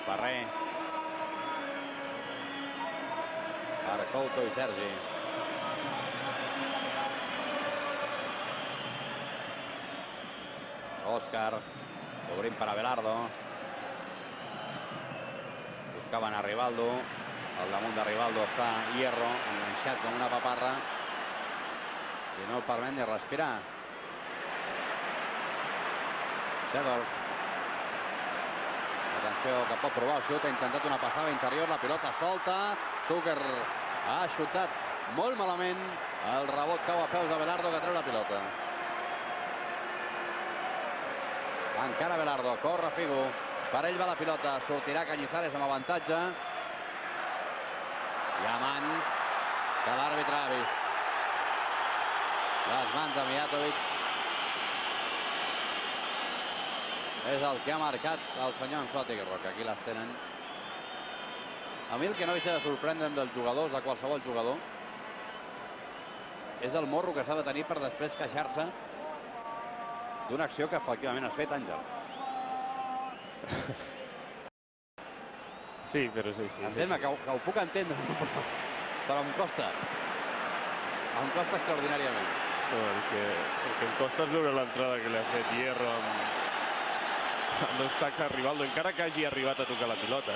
Ferrer. Per Couto i Sergi. Òscar. Obrint per a Belardo. Buscaven a Rivaldo. Al damunt de Rivaldo està Hierro, enganxat com una paparra. I no el permet ni respirar. Seedorf. Atenció, que pot provar el xut. Ha intentat una passada interior. La pilota solta. Zucker ha xutat molt malament. El rebot cau a peus de Belardo, que treu la pilota. Encara Belardo. Corre Figo. Per ell va la pilota. Sortirà Cañizares amb avantatge. Hi ha mans que l'àrbitre ha vist. Les mans de Mijatovic. És el que ha marcat el senyor Ansuategui Roca. Aquí les tenen. A mi el que no deixa de sorprendre'm dels jugadors, de qualsevol jugador, és el morro que s'ha de tenir per després queixar-se d'una acció que efectivament has fet, Àngel. Sí, però sí. Entén-me, que ho puc entendre, però em costa. Em costa extraordinàriament. No, el que em costa és veure l'entrada que li ha fet Hierro amb els tacs a Rivaldo, encara que hagi arribat a tocar la pilota.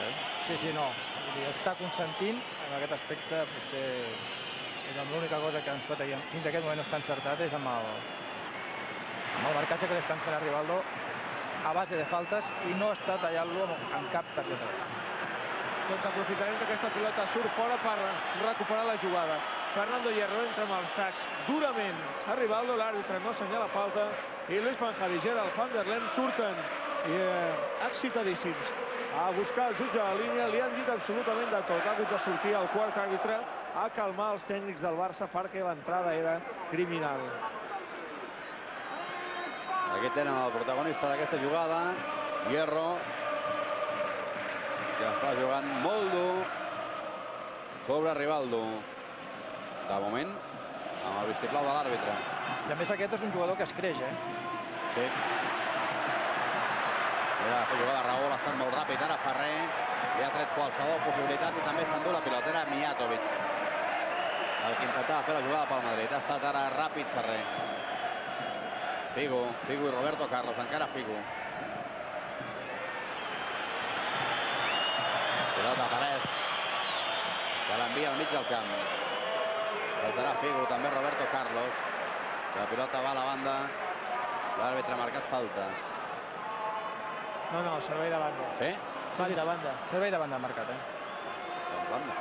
Sí, no. Vull dir, està consentint en aquest aspecte, potser és l'única cosa que Ansu Fati fins a aquest moment no està encertat, és amb el marcatge que li estan fent a Rivaldo a base de faltes i no està tallant-lo en cap targeta. Doncs aprofitarem que aquesta pilota surt fora per recuperar la jugada. Fernando Hierro entra amb els tacs durament a Rivaldo, l'àrbitre no assenyala falta i Luis Van Gaal i Gerald van der Lem surten excitadíssims a buscar el jutge a la línia. Li han dit absolutament de tot. Ha hagut de sortir el quart àrbitre a calmar els tècnics del Barça perquè l'entrada era criminal. Aquí tenen el protagonista d'aquesta jugada, Hierro, que està jugant molt dur sobre Rivaldo. De moment, amb el vistiplau de l'àrbitre. I a més aquest és un jugador que es creix, Sí. Mira, la jugada de Raúl ha estat molt ràpid. Ara Ferrer li ha tret qualsevol possibilitat i també s'endú la pilota. Era Mijatovic el que intentava fer la jugada pel Madrid. Ha estat ara ràpid Ferrer. Figo i Roberto Carlos, encara Figo. Pilota per Est, que l'envia al mig del camp. Saltarà Figo, també Roberto Carlos. La pilota va a la banda. L'àrbitre ha marcat falta. No, servei de banda. Sí? Banda. Servei de banda marcat, Doncs banda.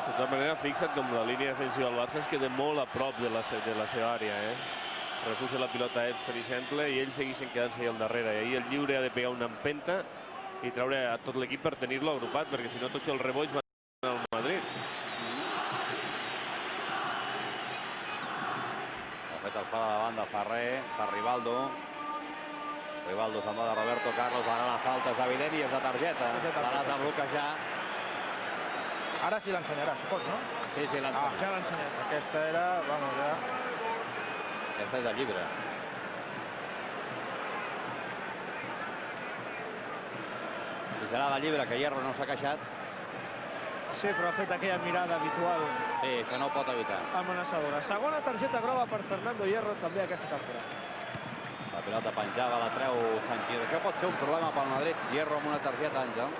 De tota manera, fixa't com la línia defensiva del Barça es queda molt a prop de la seva àrea. Refusa la pilota a Eds, per exemple, i ells segueixen quedant-se allà al darrere. I ahir el lliure ha de pegar una empenta i treure a tot l'equip per tenir-lo agrupat, perquè si no tots els rebolls van al Madrid. Ha fet el fora de banda Ferrer per Rivaldo. Rivaldo se'n va de Roberto Carlos, ara la falta és evident i és de targeta. L'ha anat a bloquejar. Ara sí l'ensenyarà, suposo, no? Sí, l'ensenyarà. Ja l'ha ensenyat. Aquesta era, vamos, ja... Aquesta és de llibre. I serà de llibre, que Hierro no s'ha queixat. Sí, però ha fet aquella mirada habitual Sí, que no ho pot evitar. amenaçadora. Segona targeta groga per Fernando Hierro també aquesta temporada. La pilota penjava, la treu Sánchez. Això pot ser un problema pel Madrid. Hierro amb una targeta, Àngel.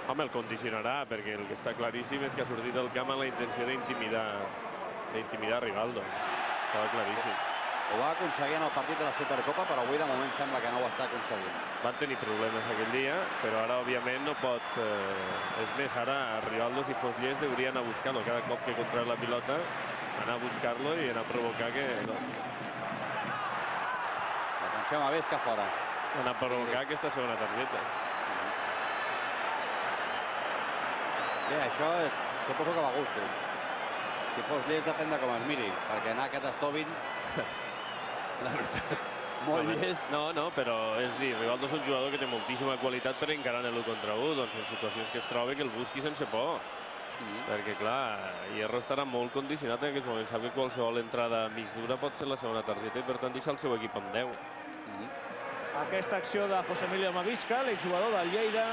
Home, el condicionarà, perquè el que està claríssim és que ha sortit del camp amb la intenció d'intimidar Rivaldo. Estava claríssim. Ho va aconseguir en el partit de la Supercopa, però avui de moment sembla que no ho està aconseguint. Van tenir problemes aquell dia, però ara, òbviament, no pot... És més, ara Rivaldo, si fos llest, hauria anar a buscar-lo. Cada cop que contrae la pilota, anar a buscar-lo i anar a provocar que... Atenció, Mavisca fora. Anar a provocar aquesta segona targeta. Bé, això suposo que va a gustos. Si fos llest, depèn de com es miri, perquè anar aquest Estovin, la veritat, molt llest. No, però és dir, Rivaldo és un jugador que té moltíssima qualitat per encarar en l'1 contra 1, doncs en situacions que es troba que el busqui sense por. Perquè, clar, Hierro estarà molt condicionat en aquests moments. Sap que qualsevol entrada mig dura pot ser la segona targeta i, per tant, deixar el seu equip amb 10. Aquesta acció de José Emilio Mavisca, l'exjugador del Lleida,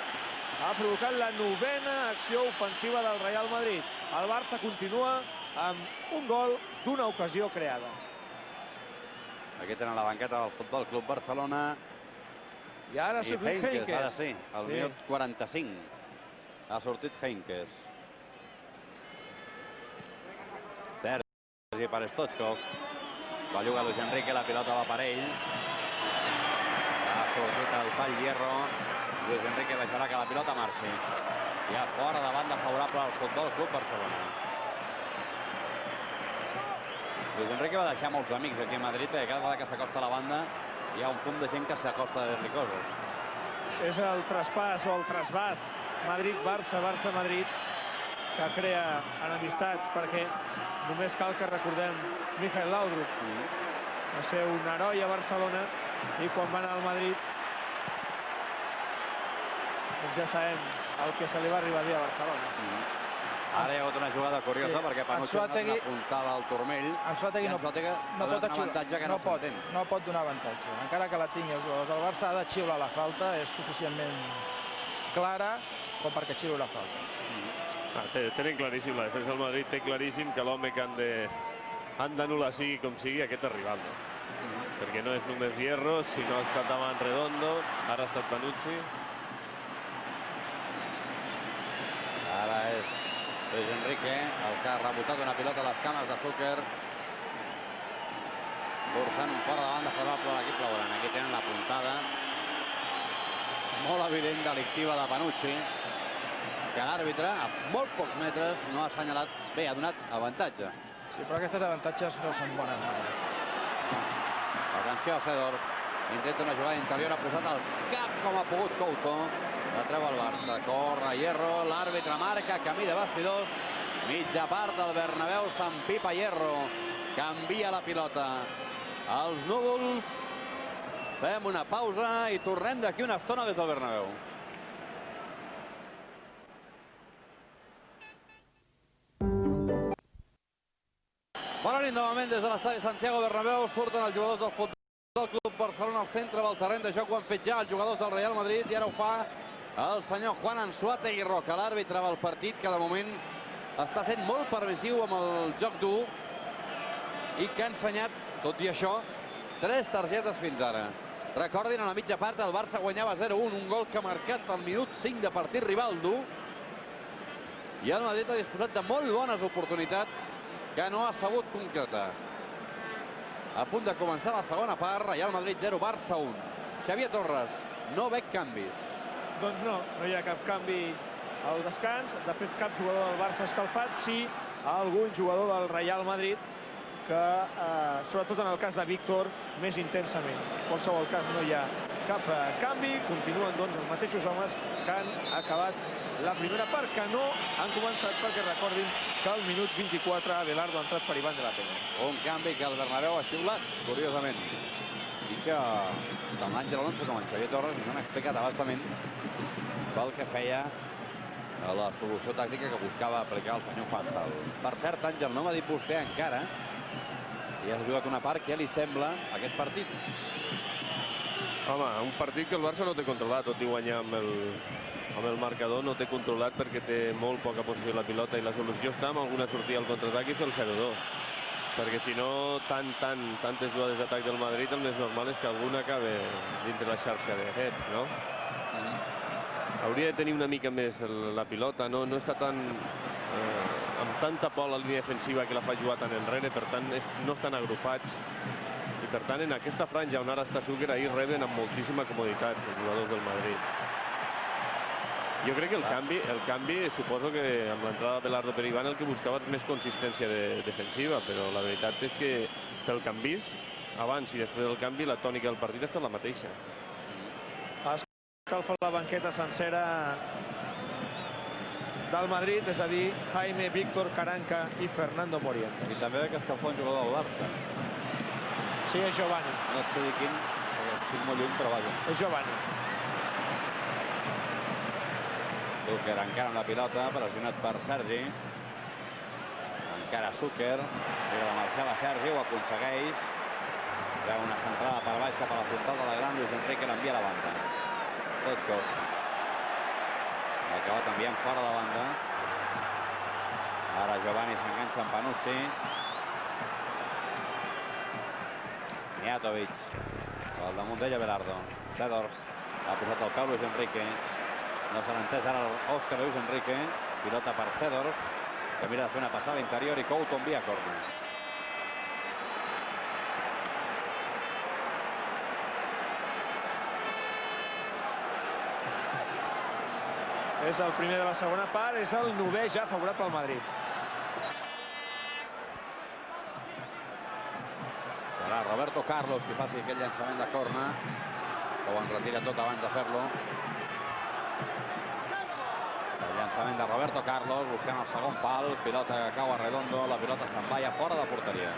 ha provocat la 9a acció ofensiva del Real Madrid. El Barça continua amb un gol d'una ocasió creada. Aquí tenen la banqueta del Futbol Club Barcelona. I ara ha sortit Heynckes. Ara sí, al minut 45. Ha sortit Heynckes. Sergi per Stoichkov. Belluga Luis Enrique, la pilota va per ell. Ha sortit el tall Hierro. Luis Enrique deixarà que la pilota marxi. Ja fora de banda favorable al Futbol Club Barcelona. Luis Enrique va deixar molts amics aquí a Madrid, perquè cada vegada que s'acosta a la banda hi ha un fum de gent que s'acosta a dir-li coses. És el traspàs o el trasbàs Madrid-Barça, Barça-Madrid, que crea enemistats, perquè només cal que recordem Michael Laudrup. Va ser un heroi a Barcelona i quan va anar al Madrid doncs ja sabem el que se li va arribar a dir a Barcelona. Ara hi ha hagut una jugada curiosa perquè Panucci ha anat una puntada al turmell i Ansu Fati no pot donar avantatge que no s'entén. No pot donar avantatge. Encara que la tingui els jugadors del Barça, ha de xiular la falta. És suficientment clara com perquè xiuli la falta. Tenen claríssim, la defensa del Madrid té claríssim que l'home que han d'anul·lar sigui com sigui aquest és Rivaldo. perquè no és només Hierro, sinó ha estat davant Redondo, ara ha estat Panucci. Ara és Luis Enrique, el que ha rebotat una pilota a les cames de Zucker. Forçant un fora de banda favorable a l'equip blaugrana. Aquí tenen la puntada molt evident delictiva de Panucci, que l'àrbitre, a molt pocs metres, no ha assenyalat. Bé, ha donat avantatge. Sí, però aquestes avantatges no són bones mai. Atenció a Seedorf. Intenta una jugada interior, ha posat el cap com ha pogut Couto. La treu el Barça. Corre Hierro, l'àrbitre marca, camí de vestidors. Mitja part del Bernabéu, s'empipa Hierro. Canvia la pilota. Els núvols. Fem una pausa i tornem d'aquí una estona des del Bernabéu. Bona nit novament des de l'estadi Santiago Bernabéu. Surten els jugadors del Futbol Club Barcelona al centre del terreny de joc. Ho han fet ja els jugadors del Real Madrid i ara ho fa el senyor Juan Anzuategui Roca, l'àrbitre del partit, que de moment està sent molt permissiu amb el joc dur i que ha ensenyat, tot i això, 3 targetes fins ara. Recordin, a la mitja part el Barça guanyava 0-1, un gol que ha marcat al minut 5 de partit Rivaldo, i el Madrid ha disposat de molt bones oportunitats que no ha sabut concretar. A punt de començar la segona part, Real Madrid 0, Barça 1. Xavier Torres, no veig canvis. Doncs no hi ha cap canvi al descans. De fet, cap jugador del Barça escalfat, sí algun jugador del Real Madrid, que, sobretot en el cas de Víctor, més intensament. En qualsevol cas no hi ha cap canvi. Continuen, doncs, els mateixos homes que han acabat la primera part, que no han començat, perquè recordin que al minut 24 Abelardo ha entrat per Iván de la Peña. Un canvi que el Bernabéu ha xiulat, curiosament, i que tant l'Àngel Alonso com en Xavier Torres ens han explicat a bastament pel que feia a la solució tàctica que buscava aplicar el senyor Fanjal. Per cert, Àngel, no m'ha dit vostè encara, i ha jugat una part, què li sembla aquest partit? Home, un partit que el Barça no té controlat, tot i guanyar amb el marcador, no té controlat perquè té molt poca posició de la pilota, i la solució està amb alguna sortida al contraatac i fer el 0-2. Perquè si no, tantes jugades d'atac del Madrid, el més normal és que alguna acabe dintre la xarxa de Heps, no? Hauria de tenir una mica més la pilota, no està tan amb tanta por a la línia defensiva que la fa jugar tan enrere, per tant no estan agrupats, i per tant en aquesta franja on ara està Zucker, ahir reben amb moltíssima comoditat els jugadors del Madrid. Jo crec que el canvi suposo que amb l'entrada de Abelardo per Iván el que buscava és més consistència defensiva, però la veritat és que pel que hem vist, abans i després del canvi, la tònica del partit està la mateixa. Escalfa la banqueta sencera del Madrid, és a dir, Jaime, Víctor, Caranca i Fernando Morientes. I també que escalfa un jugador del Barça. Sí, és Giovanni. No et sé dir quin, perquè estic molt lluny, però vaja. És Giovanni. Zucker encara amb la pilota, pressionat per Sergi. Encara Zucker. Mira de marxar a Sergi, ho aconsegueix. Treu una centrada per baix cap a la frontal de la gran. Luis Enrique l'envia a la banda. Stoichkov. Ha acabat enviant fora de banda. Ara Giovanni s'enganxa amb Panucci. Mijatovic. Al damunt d'ella Abelardo. Seedorf. Ha posat el peu Luis Enrique. No s'ha entès ara Òscar Luis Enrique. Pilota per Seedorf, que mira de fer una passada interior, i Couto envia a córner. És el primer de la segona part, és el 9è ja favorable al Madrid. Serà Roberto Carlos qui faci aquell llançament de córner, que ho enretira tot abans de fer-lo. El llançament de Roberto Carlos buscant el segon pal, pilota que cau a Redondo, la pilota se'n va ja fora de porteria.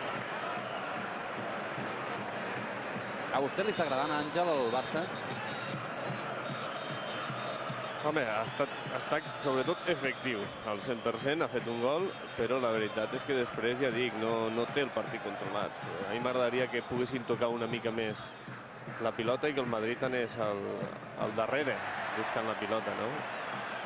A vostè li està agradant, Àngel, el Barça? Home, ha estat sobretot efectiu al 100%, ha fet un gol, però la veritat és que després, ja dic, no té el partit controlat. A mi m'agradaria que poguessin tocar una mica més la pilota i que el Madrid anés al darrere buscant la pilota, no?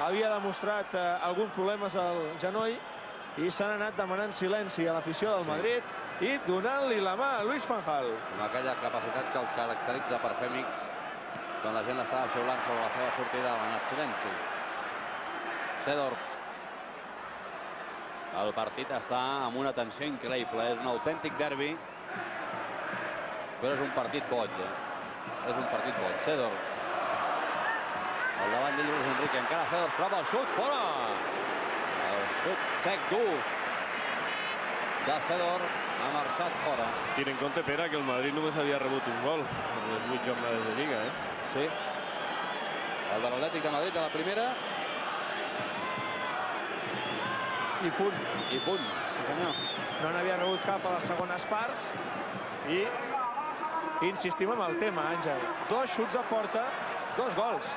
havia demostrat alguns problemes al genoll i s'han anat demanant silenci a l'afició del Madrid i donant-li la mà a Luis Van Gaal. Amb aquella capacitat que el caracteritza per fer amics, quan la gent l'estava xiulant sobre la seva sortida, ha anat silenci. Seedorf. El partit està amb una tensió increïble, és un autèntic derbi, però és un partit boig, És un partit boig. Seedorf. Al davant d'ell Luis Enrique, encara Seedorf, prova el xut, fora! El xut sec, dur de Seedorf ha marxat fora. Tira en compte, Pere, que el Madrid només havia rebut un gol en les 8 jornades de Lliga, Sí. El de l'Atlètic de Madrid de la primera. I punt. I punt, sí senyor. No n'havia rebut cap a les segones parts i insistim en el tema, Àngel. 2 xuts a porta, 2 gols.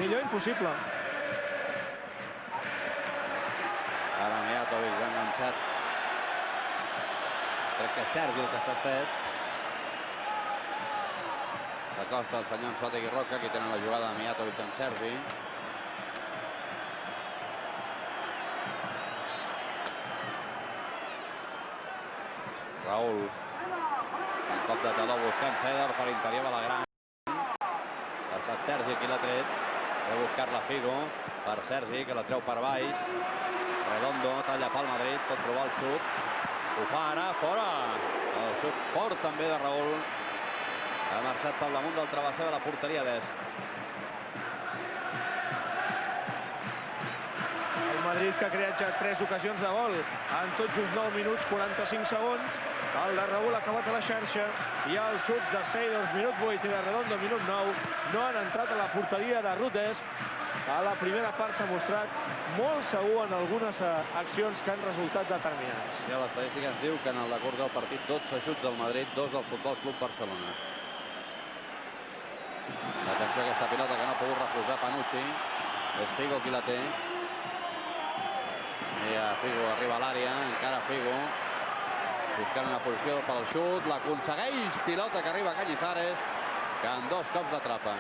Millor impossible. Ara Mijatovic ha enganxat. Crec que és Sergi el que està estès. S'acosta el senyor Anzuategui Roca. Aquí tenen la jugada de Mijatovic amb Sergi. Raúl. Un cop de taló buscant Seedorf per l'interior de la gran. Ha estat Sergi qui l'ha tret. Ha buscat la Figo per Sergi, que la treu per baix. Redondo talla pel Madrid, pot provar el xut. Ho fa ara, fora. El xut fort també de Raúl. Ha marxat pel damunt del travesser de la porteria d'Est. El Madrid que ha creat ja 3 ocasions de gol en tot just 9 minuts, 45 segons. El de Raúl ha acabat a la xarxa i els xuts de Seedorf, minut 8, i de Redondo, minut 9, no han entrat a la porteria de Rutes. A la primera part s'ha mostrat molt segur en algunes accions que han resultat determinants. Ja l'estadística ens diu que en el decurs del partit 12 xuts del Madrid, 2 del Futbol Club Barcelona. Atenció a aquesta pilota que no ha pogut refusar Panucci. És Figo qui la té. I Figo arriba a l'àrea, encara Figo. Buscant una posició pel xut, l'aconsegueix. Pilota que arriba a Cañizares, que en 2 cops l'atrapa.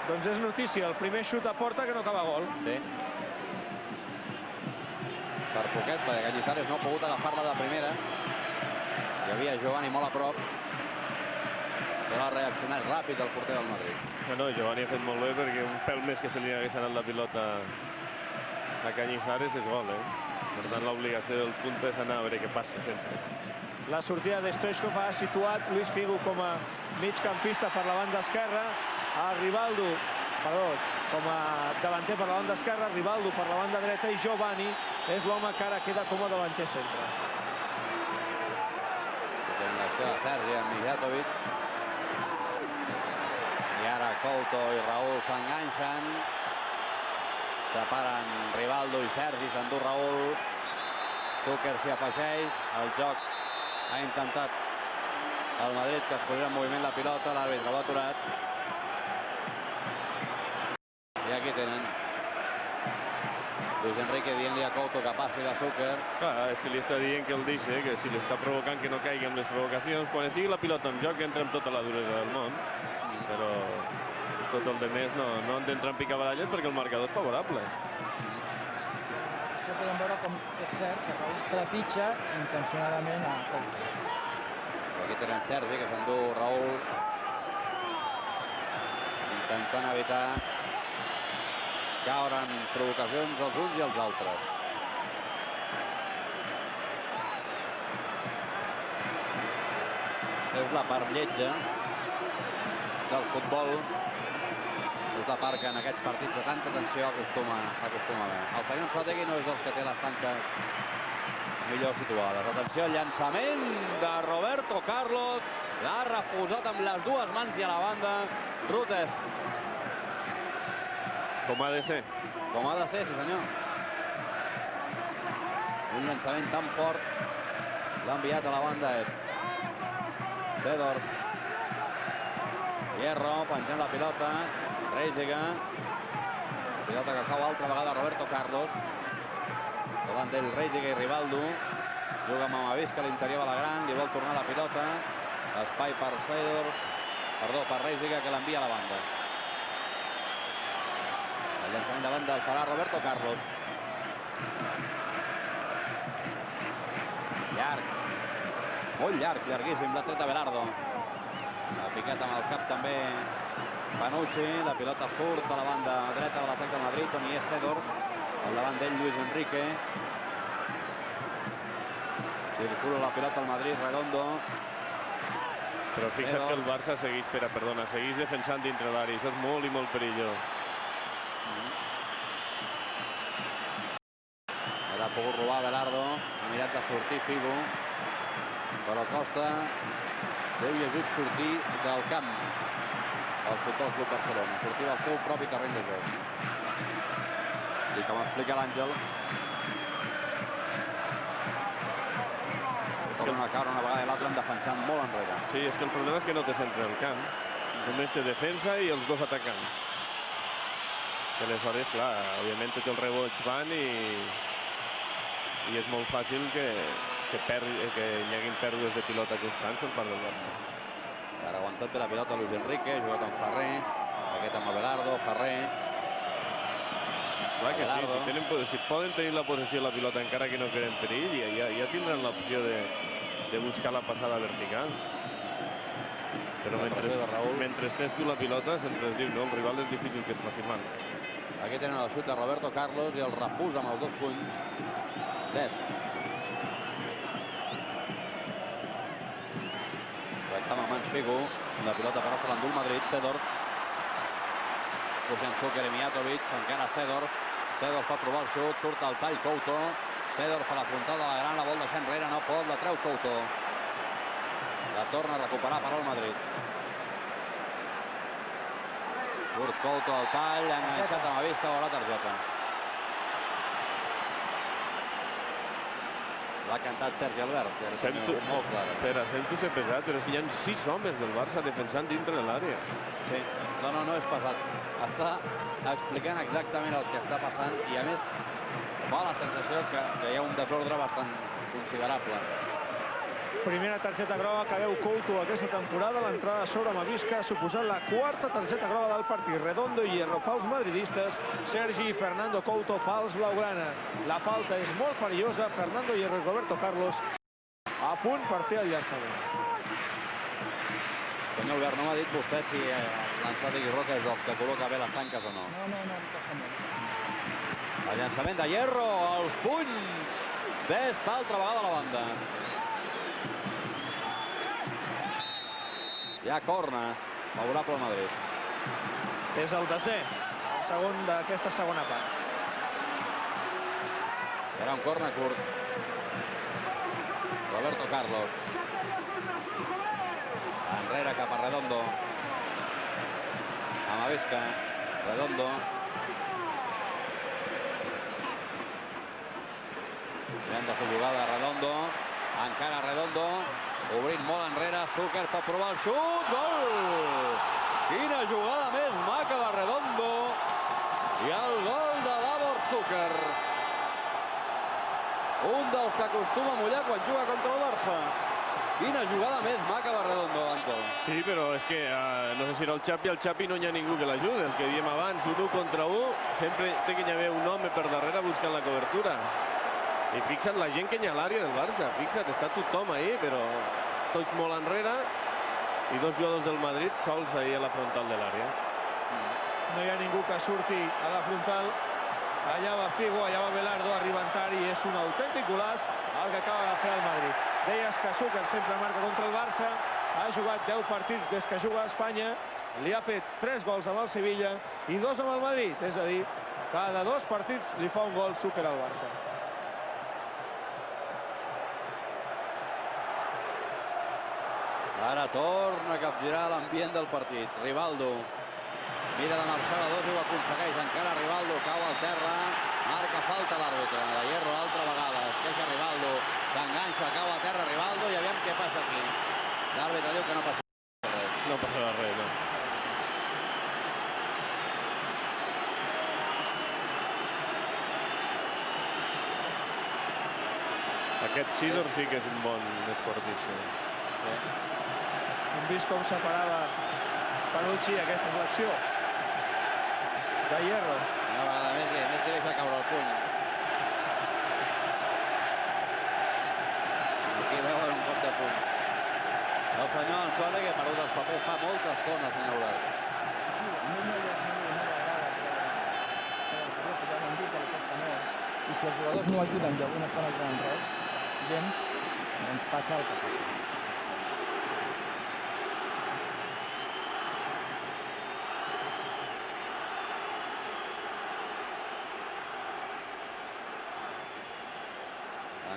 Doncs és notícia, el primer xut a porta que no acaba gol. Sí. Per poquet, perquè Cañizares no ha pogut agafar-la de primera. Hi havia Giovanni molt a prop, però ha reaccionat ràpid el porter del Madrid. No, Giovanni ha fet molt bé perquè un pèl més que se li hagués anat la pilota a Cañizares és gol, Per tant, l'obligació del punt és anar a veure què passa sempre. La sortida de Stoichkov ha situat Luis Figo com a migcampista per la banda esquerra, a Rivaldo, com a davanter per la banda esquerra, Rivaldo per la banda dreta i Giovanni és l'home que ara queda com a davanter centre. Tenen l'acció de Sergi amb Mijatovic. I ara Couto i Raúl s'enganxen. Separen Rivaldo i Sergi, s'endú Raúl. Zucker s'hi afegeix. El joc ha intentat el Madrid que es posés en moviment la pilota. L'àrbitre l'ha aturat. I aquí tenen Luis Enrique dient-li a Couto que passi de Zucker. Clar, és que li està dient que el deixi, que si li està provocant que no caigui amb les provocacions. Quan estigui la pilota en joc entra amb tota la duresa del món, però tot el de més no han d'entrar en picabaralles perquè el marcador és favorable. Això podem veure com és cert que Raúl trepitja intencionadament a Couto. Aquí tenen Sergi, que s'endú Raúl, intentant evitar caure en provocacions els uns i els altres. És la part lletja del futbol. És la part que en aquests partits de tanta tensió acostuma a haver. El senyor Anzuategui no és dels que té les tanques millor situades. Atenció, el llançament de Roberto Carlos. L'ha refusat amb les dues mans i a la banda. Rutes. Com ha de ser. Com ha de ser, sí senyor. Un llançament tan fort l'ha enviat a la banda est. Seedorf. Hierro penjant la pilota. Reisiga. Pilota que cau altra vegada Roberto Carlos. Davant d'ell Reisiga i Rivaldo. Juga amb Amavisca a l'interior de la gran. Li vol tornar la pilota. Espai per Seedorf. Perdó, per Reisiga, que l'envia a la banda. El llançament de banda el farà Roberto Carlos. Llarg. Molt llarg, llarguíssim, l'ha tret Abelardo. Ha picat amb el cap també Panucci. La pilota surt a la banda dreta de l'atac del Madrid, on hi és Seedorf. Al davant d'ell, Luis Enrique. Circula la pilota al Madrid, Redondo. Però fixa't que el Barça segueix defensant dintre l'àrea. Això és molt i molt perillós. Era pogut robar Abelardo. Ha mirat de sortir Figo. Però Costa Déu i ajut sortir del camp al Futbol Club Barcelona. Sortir del seu propi terreny de joc. I com explica l'Àngel, tornen a caure una vegada i l'altra defensant molt enrere. Sí, és que el problema és que no té centre del camp. Només té defensa i els dos atacants. Que aleshores, clar, òbviament tots els rebots van i és molt fàcil que hi haguin pèrdues de pilota constants per part del Barça. Ara ha aguantat bé la pilota Luis Enrique, ha jugat amb Ferrer, aquest amb Abelardo, Ferrer. Clar que sí, si poden tenir la possessió de la pilota encara que no creen perill, ja tindran l'opció de buscar la passada vertical. Però mentre tens tu la pilota, sempre es diu, no, el rival és difícil que et faci mal. Aquí tenen el xut de Roberto Carlos i el refús amb els 2 punts d'Es. Reclama mans Figo, la pilota però se l'endú el Madrid, Seedorf. Pujant Zucker i Mijatovic, encara Seedorf. Seedorf pot provar el xut, surt al tall Couto. Seedorf a la frontal de la gran, la vol deixar enrere, no pot, la treu Couto. La torna a recuperar per al Madrid. Surt Couto al tall, ha enganxat amb la vista, veurà targeta. L'ha cantat Sergi Albert, que era molt clara. Sento ser pesat, però és que hi ha 6 homes del Barça defensant dintre de l'àrea. Sí, no és pesat. Està explicant exactament el que està passant i, a més, fa la sensació que hi ha un desordre bastant considerable. Primera targeta groga que veu Couto aquesta temporada. L'entrada sobre Mavisca ha suposat la 4ª targeta groga del partit. Redondo i Hierro pels madridistes. Sergi i Fernando Couto pels blaugrana. La falta és molt perillosa. Fernando Hierro i Roberto Carlos a punt per fer el llançament. Senyor Albert, no m'ha dit vostè si l'Ancelotti Roca és dels que col·loca bé les tanques o no. El llançament de Hierro, els punys. Ves per altra vegada a la banda. Ja corna, favorable al Madrid. És el desè, el segon d'aquesta segona part. Era un corna curt. Roberto Carlos. Enrere cap a Redondo. Amavisca. Redondo. Hem de fer jugada a Redondo. Encara Redondo. Obrint molt enrere. Zucker pot provar el xut. Gol! Quina jugada més maca de Redondo. I el gol de Davor Zucker. Un dels que acostuma a mullar quan juga contra el Barça. Quina jugada més maca de Redondo, Àngel. Sí, però és que no sé si era el Xapi no hi ha ningú que l'ajudi. El que diem abans, 1 contra 1, sempre té que hi haver un home per darrere buscant la cobertura. I fixa't la gent que hi ha a l'àrea del Barça. Fixa't, està tothom ahí, però tots molt enrere i 2 jugadors del Madrid sols ahí a la frontal de l'àrea. No hi ha ningú que surti a la frontal. Allà va Figo, allà va Abelardo, arriben tard i és un autèntic golaç el que acaba de fer el Madrid. Deies que Zucker sempre marca contra el Barça, ha jugat 10 partits des que juga a Espanya, li ha fet 3 gols amb el Sevilla i 2 amb el Madrid, és a dir, cada 2 partits li fa un gol Zucker al Barça. Ara torna a capgirar l'ambient del partit. Rivaldo mira de marxar a 2 i ho aconsegueix. Encara Rivaldo cau al terra. Marca falta l'àrbitre. De Hierro altra vegada. Es queixa Rivaldo. S'enganxa, cau a terra Rivaldo i aviam què passa aquí. L'àrbitre diu que no passa res. No passarà res, no. Aquest Seedorf sí que és un bon esportista. Hem vist com separava Panucci, aquesta és l'acció de Hierro. Una vegada més li deixa caure el puny. Aquí veuen un cop de puny. El senyor Ansola, que ha perdut els papers fa molta estona, senyor Aurat. Sí, a mi no li agrada, però ja m'han dit que aquesta no. I si els jugadors no ajuden i avui no estan ajudant res, gens, doncs passa el que passa.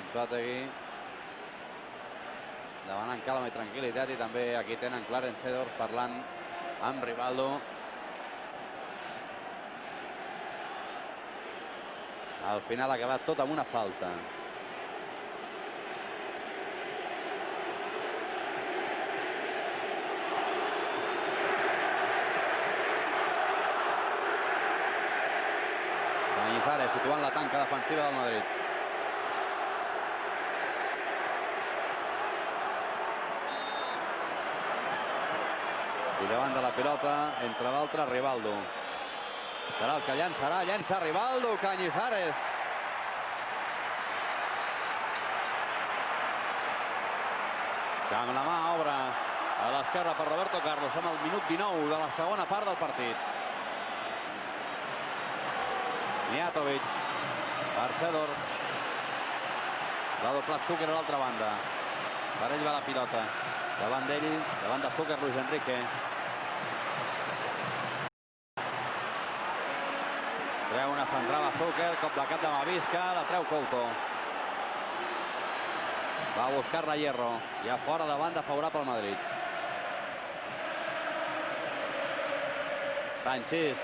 Anzuategui demanant calma i tranquil·litat, i també aquí tenen Clarence Seedorf parlant amb Rivaldo. Al final ha acabat tot amb una falta. Cañizares situant la tanca defensiva del Madrid. I davant de la pilota, entre d'altres, Rivaldo. Serà el que llançarà, llença Rivaldo, Cañizares. Que amb la mà obre a l'esquerra per Roberto Carlos amb el minut 19 de la segona part del partit. Mijatovic per Seedorf. L'ha doblat Zucker a l'altra banda. Per ell va la pilota. Davant d'ell, davant de Zucker, Luis Enrique. Treu una centrada Zucker, cop de cap de Mavisca, la treu Couto. Va a buscar-la Hierro, ja fora de banda favorable al Madrid. Sánchez.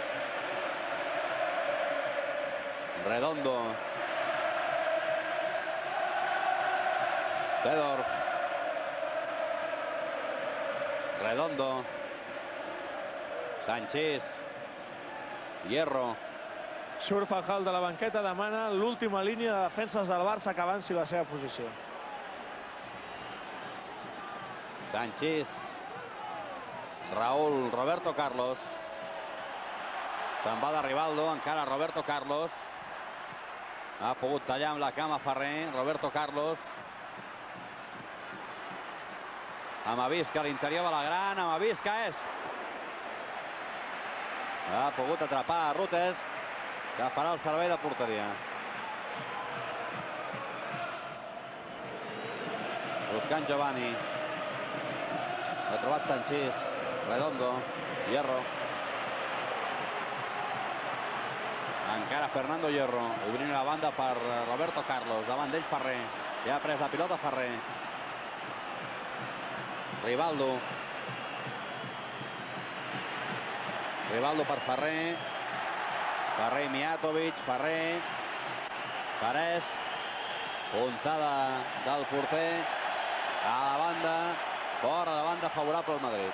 Redondo. Seedorf. Redondo. Sánchez. Hierro. Surt Fajal de la banqueta, demana l'última línia de defenses del Barça que avanci la seva posició. Sánchez. Raúl, Roberto Carlos. Se'n va de Rivaldo, encara Roberto Carlos. Ha pogut tallar amb la cama Ferrer, Roberto Carlos. Amavisca a l'interior de la gran, Amavisca és... Ha pogut atrapar a Rutes, que farà el servei de porteria. Buscant Giovanni. Ha trobat Sánchez. Redondo. Hierro. Encara Fernando Hierro. Obrint la banda per Roberto Carlos. Davant d'ell Ferrer. Ja ha pres la pilota Ferrer. Rivaldo. Rivaldo per Ferrer. Ferrer i Mijatovic. Ferrer. Parés. Puntada del porter. A la banda. Fora de banda favorable al Madrid.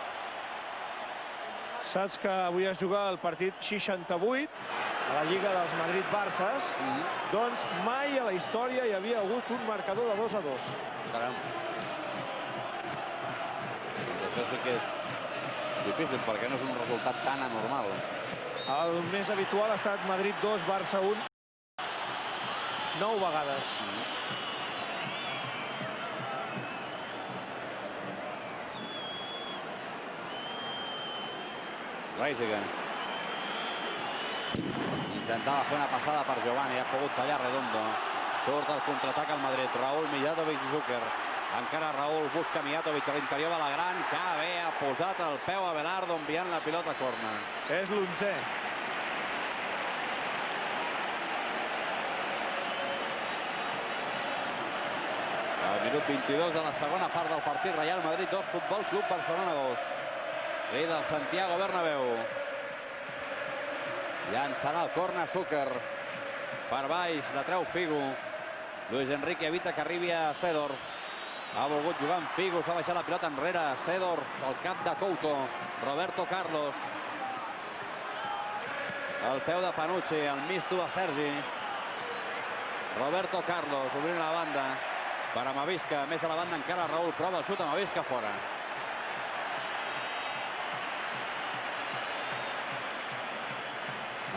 Saps que avui es juga el partit 68 a la Lliga dels Madrid-Barces. Doncs mai a la història hi havia hagut un marcador de 2-2. Caram. Això sí que és difícil, perquè no és un resultat tan anormal. El més habitual ha estat Madrid 2, Barça 1. 9 vegades. Reisiger. Intentava fer una passada per Giovanni, ha pogut tallar Redondo. Surt el contraatac al Madrid. Raúl, Mijatovic i Zucker. Encara Raúl busca Mijatovic a l'interior de la gran, que bé ha posat el peu a Belardo enviant la pilota a córner. És l'11è. Al minut 22 de la segona part del partit, Real Madrid 2, Futbol Club Barcelona 2. Crida el Santiago Bernabéu. Llançarà el córner Zucker. Per baix, la treu Figo. Luis Enrique evita que arribi a Seedorf. Ha volgut jugar amb Figo, s'ha baixat la pilota enrere. Seedorf, al cap de Couto. Roberto Carlos. El peu de Panucci, el misto de Sergi. Roberto Carlos, obrint la banda. Per Amavisca, més a la banda encara Raúl, prova el xut, Amavisca fora.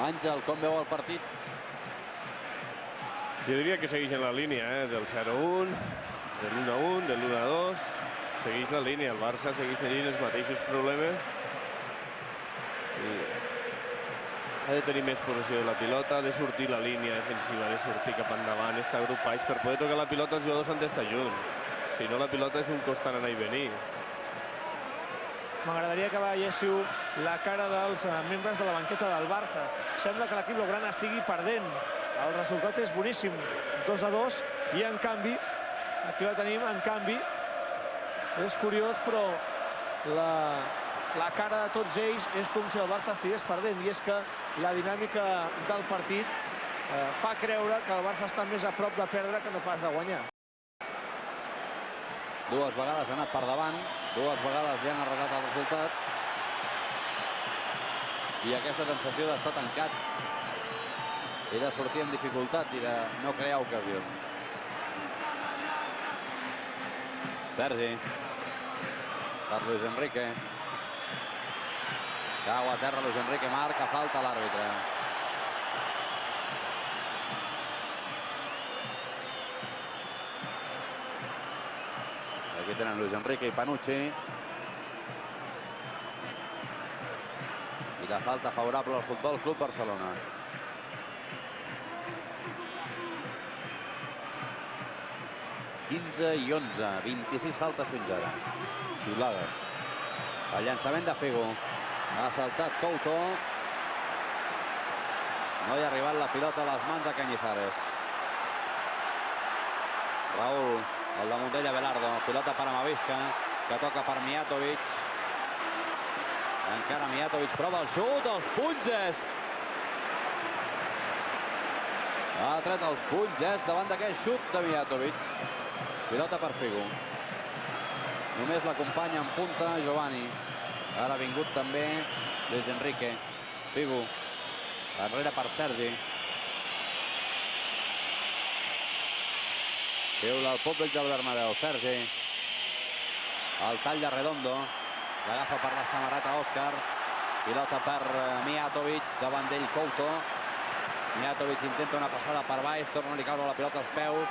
Àngel, com veu el partit? Jo diria que segueix en la línia del 0-1, de l'1-1, de l'1-2. Segueix la línia. El Barça segueix tenint els mateixos problemes. Ha de tenir més possessió de la pilota, ha de sortir la línia defensiva, ha de sortir cap endavant, estar agrupats. Per poder tocar la pilota els jugadors han d'estar junts. Si no, la pilota és un constant anar i venir. M'agradaria que veiéssiu la cara dels membres de la banqueta del Barça. Sembla que l'equip blaugrana estigui perdent. El resultat és boníssim, 2-2, i en canvi, aquí la tenim, en canvi, és curiós, però la cara de tots ells és com si el Barça estigués perdent, i és que la dinàmica del partit fa creure que el Barça està més a prop de perdre que no pas de guanyar. Dues vegades ha anat per davant, dues vegades li han arreglat el resultat. I aquesta sensació d'estar tancats i de sortir amb dificultat i de no crear ocasions. Sergi. Per Luis Enrique. Cau a terra Luis Enrique, marca falta l'àrbitre. Aquí tenen Luis Enrique i Panucci. I la falta favorable al Futbol Club Barcelona. ...15 i 11, 26 faltes fins ara. Xiulades. El llançament de Figo. Ha saltat Couto. No hi ha arribat la pilota a les mans a Cañizares. Raúl, el damunt d'ella Belardo. Pilota per Amavisca, que toca per Mijatovic. Encara Mijatovic prova el xut, els punys est. Ha tret els punys est davant d'aquell xut de Mijatovic. Pilota per Figo. Només l'acompanya en punta Giovanni. Ara ha vingut també Luis Enrique. Figo. Enrere per Sergi. Piula el públic del Bernabéu. Sergi. El tall de Redondo. L'agafa per la samarreta Òscar. Pilota per Mijatovic. Davant d'ell Couto. Mijatovic intenta una passada per baix. Torna a caure la pilota als peus.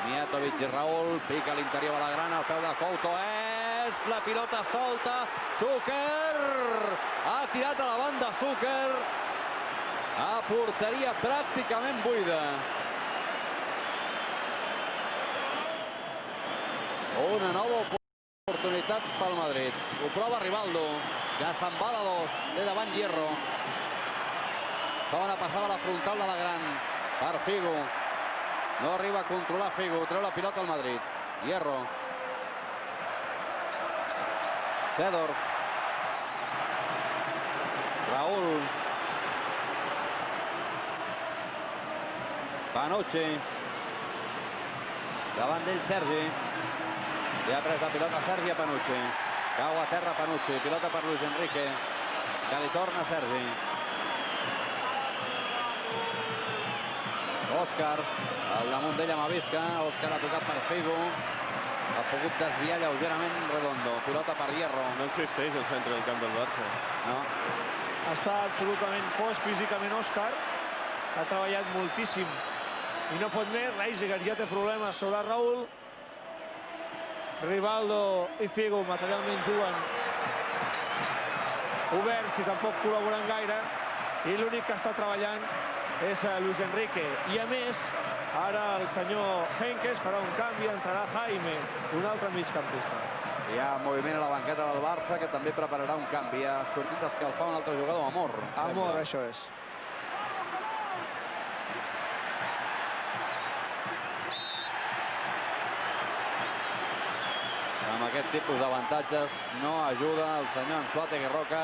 Mijatovic i Raúl. Pica a l'interior de la grana. El peu de Couto és... La pilota solta. Zucker. Ha tirat a la banda Zucker. A porteria pràcticament buida. Una nova oportunitat pel Madrid. Ho prova Rivaldo, que se'n va de dos. Té davant Hierro. Fa una passada a la frontal de la gran per Figo. No arriba a controlar Figo. Treu la pilota al Madrid. Hierro. Seedorf. Raúl. Panucci. Davant d'ell Sergi. Ja ha pres la pilota Sergi a Panucci. Cau a terra Panucci. Pilota per Luis Enrique, que li torna Sergi. Òscar. Al damunt d'ell Amavisca. Òscar ha tocat per Figo. Ha pogut desviar lleugerament Redondo. Pilota per Hierro. No existeix el centre del camp del Barça. No. Està absolutament fos físicament Òscar. Ha treballat moltíssim i no pot més. Reisiger ja té problemes sobre Raúl. Rivaldo i Figo materialment juguen oberts i tampoc col·laboren gaire. I l'únic que està treballant és Luis Enrique. I a més, ara el senyor Henkes farà un canvi, entrarà Jaime, un altre migcampista. Hi ha moviment a la banqueta del Barça, que també prepararà un canvi. Ha sortit d'escalfar un altre jugador, Amor. Amor, això és. Amb aquest tipus d'avantatges no ajuda el senyor Anzuategui Roca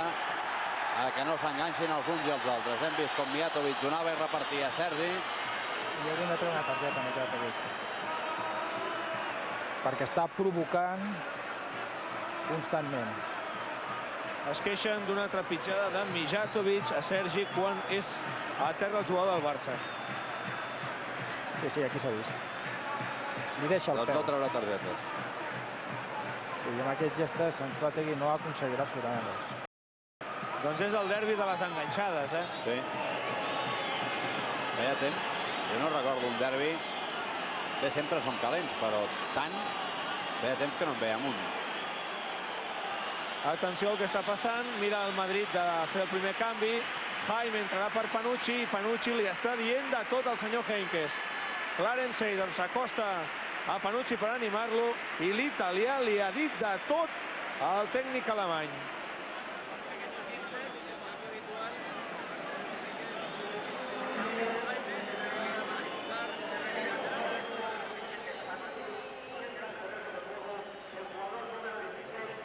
a que no s'enganxin els uns i els altres. Hem vist com Mijatovic donava i repartia a Sergi. I haurien de treure una targeta a Mijatovic, perquè està provocant constantment. Es queixen d'una trepitjada de Mijatovic a Sergi quan és a terra el jugador del Barça. Sí, aquí s'ha vist. Li deixa el Doncs peu. no treure targetes. Sí, i amb aquests gestes Anzuategui no aconseguirà absolutament res. Doncs és el derbi de les enganxades, eh? Sí. Feia temps. Jo no recordo un derbi. Bé, sempre són calents, però tant... Feia temps que no en veiem un. Atenció al que està passant. Mira el Madrid de fer el primer canvi. Jaime entrarà per Panucci i Panucci li està dient de tot al senyor Heynckes. Clarence Seedorf s'acosta a Panucci per animar-lo i l'italià li ha dit de tot al tècnic alemany.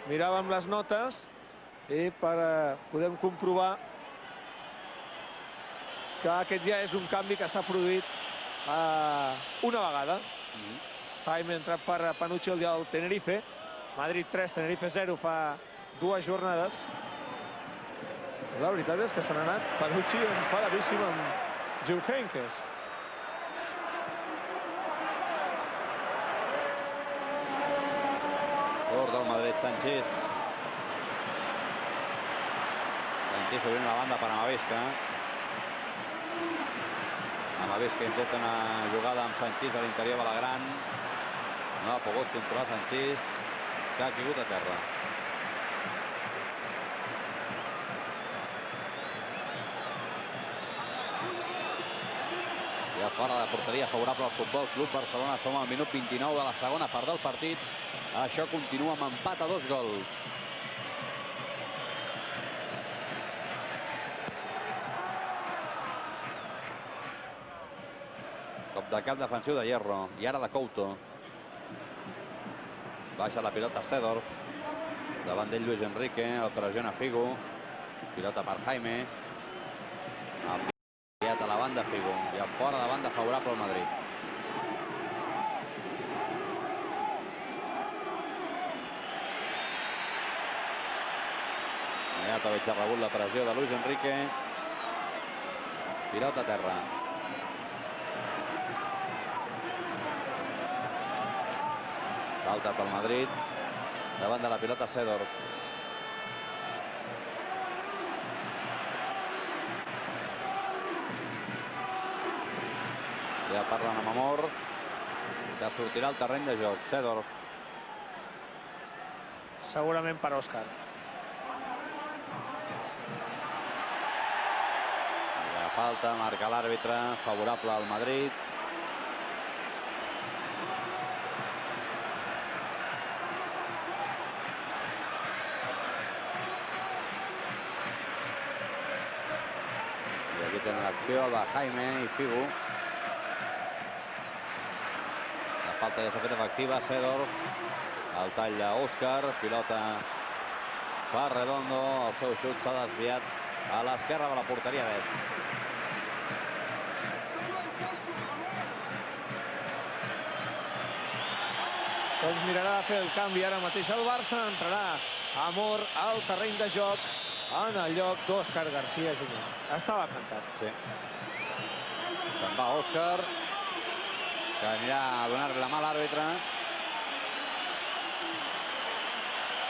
Miràvem les notes i podem comprovar que aquest ja és un canvi que s'ha produït una vegada. Jaime ha entrat per Panucci el dia del Tenerife. Madrid 3, Tenerife 0 fa 2 jornades. La veritat és que se n'ha anat Panucci enfadadíssim amb Jupp Heynckes. Gol del Madrid, Sanchís. Sanchís obrint la banda per Amavisca. Amavisca intenta una jugada amb Sanchís a l'interior de la gran. No ha pogut controlar Sanchís, que ha caigut a terra. Ja fora de porteria favorable al Futbol Club Barcelona. Som al minut 29 de la segona part del partit. Això continua amb empat a 2 gols. Cop de cap defensiu de Hierro. I ara de Couto. Baixa la pilota Seedorf. Davant d'ell Luis Enrique. El pressiona Figo. Pilota per Jaime. Enviat a la banda Figo. I a fora de banda favorable al Madrid. Mijatovic ha rebut la pressió de Luis Enrique. Pilota a terra. Falta pel Madrid. Davant de la pilota Seedorf. Ja parlen amb Amor, que sortirà al terreny de joc. Seedorf. Segurament per Òscar. Falta, marca l'àrbitre, favorable al Madrid. I aquí tenen l'acció de Jaime i Figo. La falta ja s'ha fet efectiva, Seedorf. El tall d'Òscar, pilota per Redondo. El seu xut s'ha desviat a l'esquerra de la porteria d'Est. Doncs mirarà de fer el canvi ara mateix el Barça. Entrarà Amor al terreny de joc en el lloc d'Òscar García Junior. Estava cantat. Sí. Se'n va Òscar, que anirà a donar-li la mà a l'àrbitre.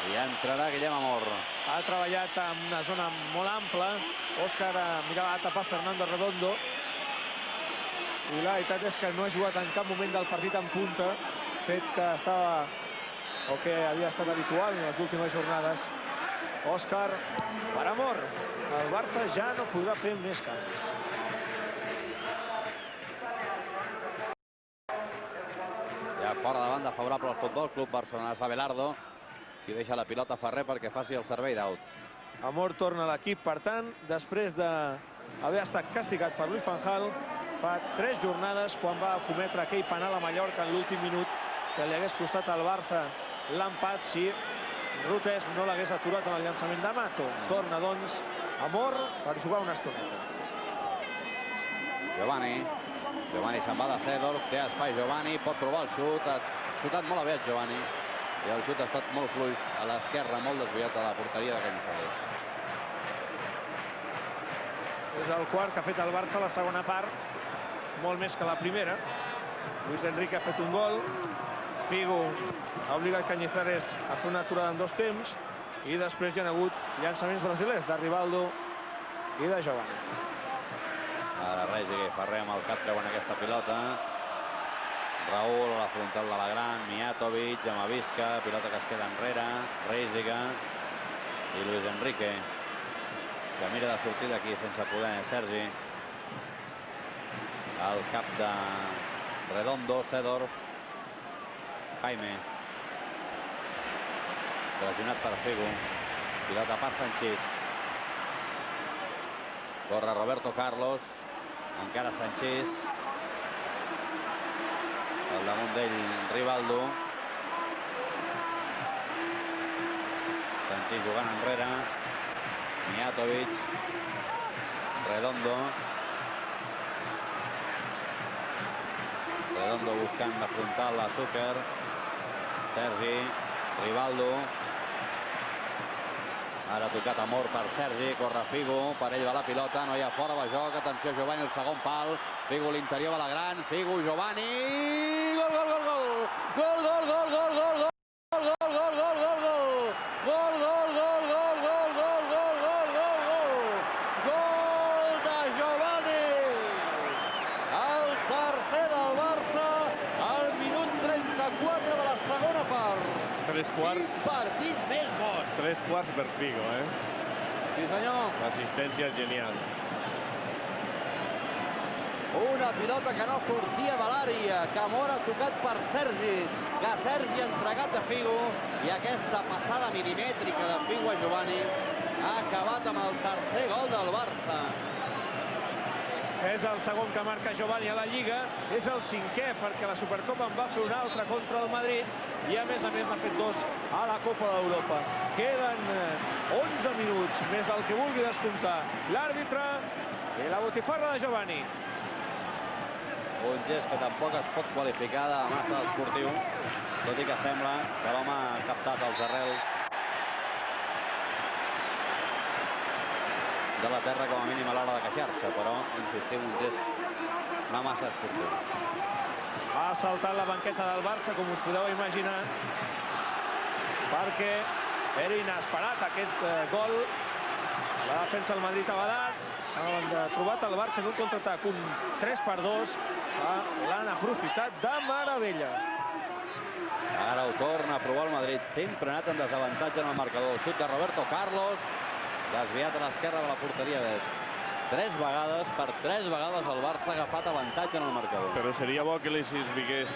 I entrarà Guillem Amor. Ha treballat en una zona molt ampla. Òscar mirava a tapar Fernando Redondo. I la veritat és que no ha jugat en cap moment del partit en punta, fet que estava, o que havia estat habitual en les últimes jornades. Òscar per Amor. El Barça ja no podrà fer més canvis. Ja fora de banda favorable al Futbol Club Barcelona. Abelardo, qui deixa la pilota a Ferrer perquè faci el servei d'out. Amor torna a l'equip, per tant, després d'haver estat castigat per Luis van Gaal fa 3 jornades, quan va cometre aquell penal a Mallorca en l'últim minut, que li hagués costat al Barça l'empat si Rutes no l'hagués aturat en el llançament de Mato. Torna, doncs, Amor per jugar una estoneta. Giovanni se'n va de Seedorf, té espai Giovanni, pot provar el xut, ha xutat molt aviat Giovanni, i el xut ha estat molt fluix a l'esquerra, molt desviat a la porteria de Cañizares. És el quart que ha fet el Barça a la segona part, molt més que la primera. Luis Enrique ha fet un gol. Figo ha obligat Cañizares a fer una aturada en 2 temps. I després hi ha hagut llançaments brasilers de Rivaldo i de Giovani. Ara Reisiger i Ferrer amb el cap treuen aquesta pilota. Raúl a la frontal de la gran, Mijatovic amb Avisca, pilota que es queda enrere, Reisiger i Luis Enrique, que mira de sortir d'aquí sense poder. Sergi al cap de Redondo, Seedorf, Jaime, pressionat per Figo, pilota per Sanchís, corre Roberto Carlos, encara Sanchís, al damunt d'ell Rivaldo, Sanchís jugant enrere, Mijatovic, Redondo buscant la frontal a Zucker, Sergi, Rivaldo, ara tocat Amor per Sergi, corre Figo, per ell va la pilota, no hi ha fora de joc, atenció Giovani, el segon pal, Figo l'interior va la gran, Figo, Giovani, gol, gol, gol, gol, gol, gol, gol, gol, gol, gol, Tres quarts. Quin partit més boig! 3 quarts per Figo, Sí, senyor. L'assistència és genial. Una pilota que no sortia de l'àrea, que Amor ha tocat per Sergi, que Sergi ha entregat a Figo, i aquesta passada milimètrica de Figo a Giovani ha acabat amb el tercer gol del Barça. És el segon que marca Giovani a la Lliga, és el 5è perquè la Supercopa en va fer un altre contra el Madrid i a més n'ha fet 2 a la Copa d'Europa. Queden 11 minuts, més el que vulgui descomptar l'àrbitre i la botifarra de Giovani. Un gest que tampoc es pot qualificar de massa esportiu, tot i que sembla que l'home ha captat els arrels de la terra com a mínim a l'hora de queixar-se, però, insistim, un gest no massa esportiu. Ha saltat la banqueta del Barça, com us podeu imaginar, perquè era inesperat aquest gol. La defensa del Madrid ha badat, han trobat el Barça en un contraatac, un 3-2, l'han aprofitat de meravella. Ara ho torna a provar el Madrid, sempre ha anat en desavantatge en el marcador. Xut de Roberto Carlos, desviat a l'esquerra de la porteria d'Est. 3 vegades, per 3 vegades el Barça ha agafat avantatge en el marcador. Però seria bo que li vingués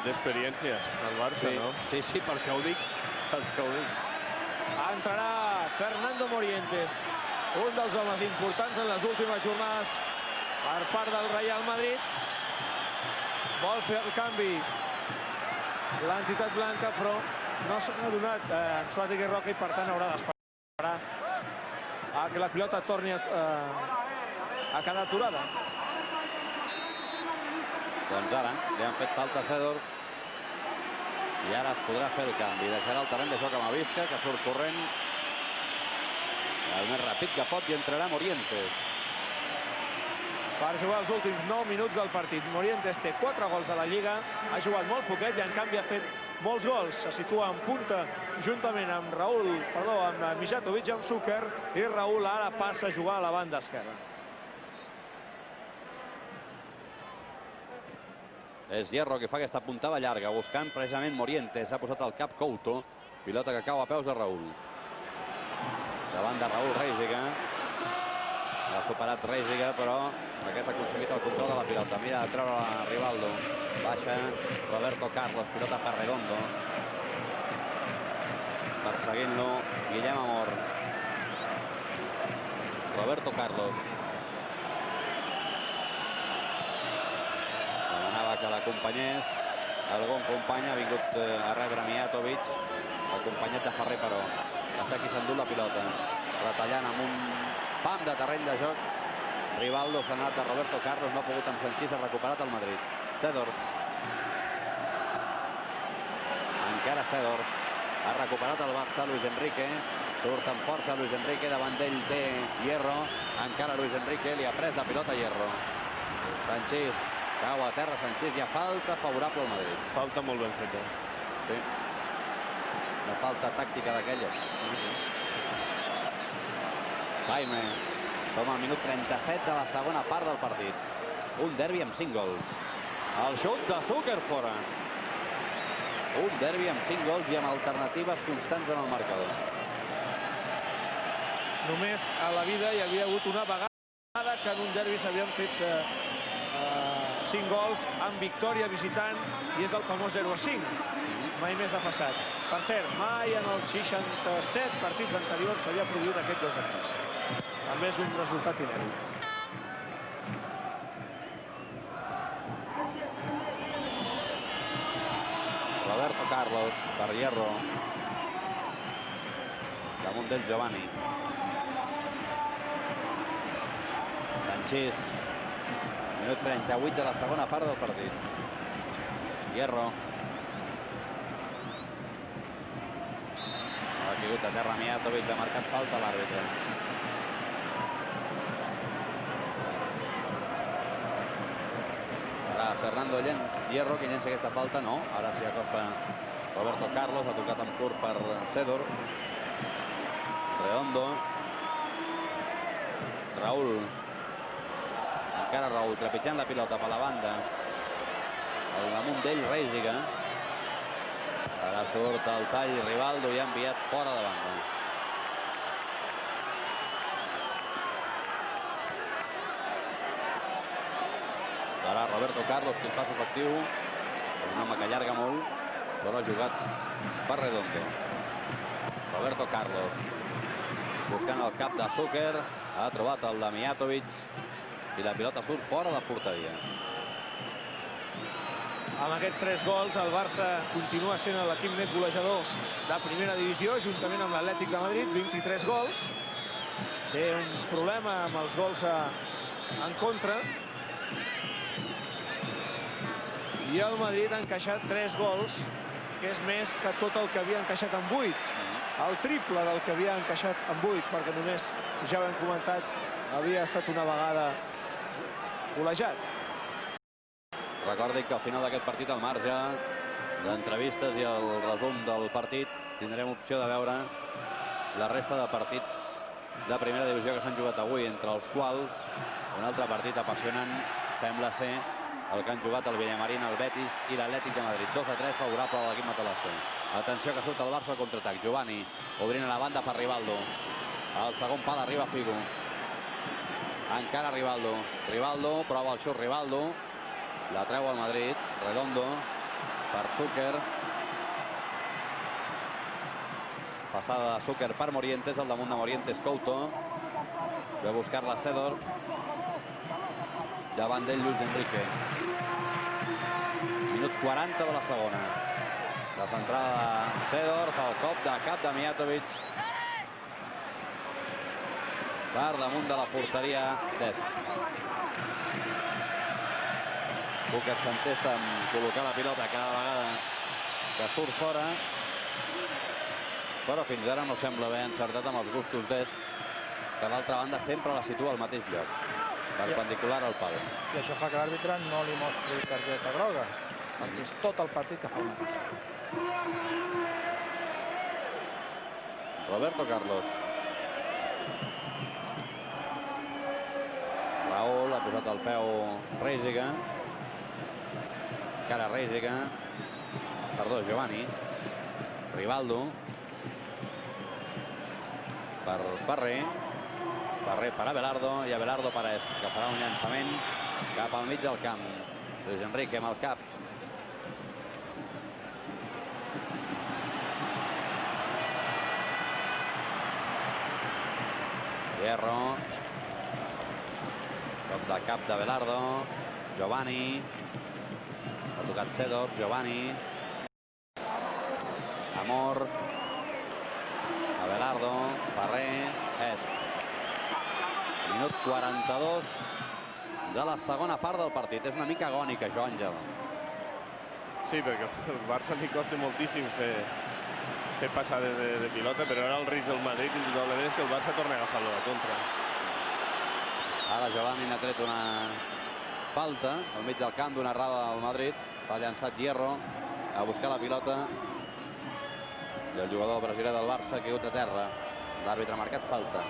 d'experiència al Barça, no? Sí, per això ho dic. Entrarà Fernando Morientes, un dels homes importants en les últimes jornades per part del Real Madrid. Vol fer el canvi l'entitat blanca, però no se n'ha donat en Suárez Roca i per tant haurà d'esperar a que la pilota torni a quedar aturada. Doncs ara li han fet falta a Seedorf i ara es podrà fer el canvi. Deixarà el terreny de joc amb Avisca, que surt corrents el més ràpid que pot, i entrarà Morientes. Per jugar els últims 9 minuts del partit. Morientes té 4 gols a la Lliga, ha jugat molt poquet i en canvi ha fet molts gols. Se situa en punta juntament amb amb Mijatovic, amb Zucker, i Raúl ara passa a jugar a la banda esquerra. És Hierro que fa aquesta puntada llarga, buscant precisament Morientes. Ha posat al cap Couto, pilota que cau a peus de Raúl. Davant de Raúl Reisiger. Ha superat Reisiger, però aquest ha aconseguit el control de la pilota. Mira de treure a Rivaldo. Baixa Roberto Carlos, pilota per Redondo. Perseguint-lo Guillem Amor. Roberto Carlos. Demanava que l'acompanyés. Algun company ha vingut a rebre Mijatovic, acompanyat de Ferrer, però està aquí s'endú la pilota, retallant amb un pam de terreny de joc. Rivaldo s'ha anat de Roberto Carlos, no ha pogut amb Sanchís, ha recuperat el Madrid. Seedorf. Encara Seedorf. Ha recuperat el Barça, Luis Enrique. Surt amb força Luis Enrique, davant d'ell té Hierro. Encara Luis Enrique, li ha pres la pilota a Hierro. Sanchís, cau a terra Sanchís, i ha falta favorable al Madrid. Falta molt ben feta. Sí. Una falta tàctica d'aquelles. Jaime. Som al minut 37 de la segona part del partit. Un derbi amb 5 gols. El xut de Zucker fora. Un derbi amb 5 gols i amb alternatives constants en el marcador. Només a la vida hi havia hagut una vegada que en un derbi s'havien fet 5 gols amb victòria visitant i és el famós 0-5. Mai més ha passat. Per cert, mai en els 67 partits anteriors s'havia produït aquest 2-3. També és un resultat inèdit. Roberto Carlos per Hierro. Damunt del Giovanni. Sanchís. Minut 38 de la segona part del partit. Hierro. Ha caigut a terra Mijatovic, ha marcat falta l'àrbitre. Serà Fernando Hierro qui llença aquesta falta. No, ara s'hi acosta Roberto Carlos, ha tocat amb curt per Cedor. Redondo. Raúl. Encara Raúl, trepitjant la pilota per la banda. Al damunt d'ell, Reisiga. Ara surt el tall Rivaldo i ha enviat fora de banda. Serà Roberto Carlos qui el fa efectiu. És un home que allarga molt, però ha jugat per Redondo. Roberto Carlos buscant el cap de Zucker. Ha trobat el de Mijatovic i la pilota surt fora de porteria. Amb aquests 3 gols, el Barça continua sent l'equip més golejador de primera divisió, juntament amb l'Atlètic de Madrid, 23 gols. Té un problema amb els gols en contra. I el Madrid ha encaixat 3 gols, que és més que tot el que havia encaixat en 8. El triple del que havia encaixat en 8, perquè només, ja ho hem comentat, havia estat una vegada golejat. Recordi que al final d'aquest partit, al marge d'entrevistes i el resum del partit, tindrem opció de veure la resta de partits de primera divisió que s'han jugat avui, entre els quals un altre partit apassionant sembla ser el que han jugat el Villamarín, el Betis i l'Atlètic de Madrid. 2-3 favorable a l'equip matalasser. Atenció que surt el Barça al contraatac. Giovanni obrint a la banda per Rivaldo. Al segon pal arriba Figo. Encara Rivaldo. Rivaldo prova el xut Rivaldo. La treu al Madrid. Redondo per Zucker. Passada de Zucker per Morientes. Al damunt de Morientes Couto. Ve a buscar-la Cedor. Davant d'ell Luis Enrique. Minut 40 de la segona. La centrada de Cedor, fa el cop de cap de Mijatovic. Per damunt de la porteria d'Est. Zucker s'entesta en col·locar la pilota cada vegada que surt fora. Però fins ara no sembla haver encertat amb els gustos d'Est, que d'altra banda sempre la situa al mateix lloc, perpendicular al pal. I això fa que l'àrbitre no li mostri targeta groga, perquè és tot el partit que fa el mateix. Roberto Carlos. Raúl ha posat el peu Reisiga. Encara Reisiga. Perdó, Giovanni. Rivaldo. Per Ferrer. Ferrer per Abelardo i Abelardo per Est, que farà un llançament cap al mig del camp. Luis Enrique amb el cap. Hierro. Cop de cap d'Abelardo. Giovanni. Ha tocat Cedor. Giovanni. Amor. Abelardo. Ferrer. Est. Minut 42 de la segona part del partit. És una mica agònic, això, Àngel. Sí, perquè al Barça li costa moltíssim fer passar de pilota, però ara el risc del Madrid indudablement és que el Barça torna a agafar-lo a la contra. Ara Giovanni n'ha tret una falta al mig del camp d'una errada del Madrid. Ha llançat Hierro a buscar la pilota. I el jugador brasiler del Barça ha caigut a terra. L'àrbitre ha marcat falta.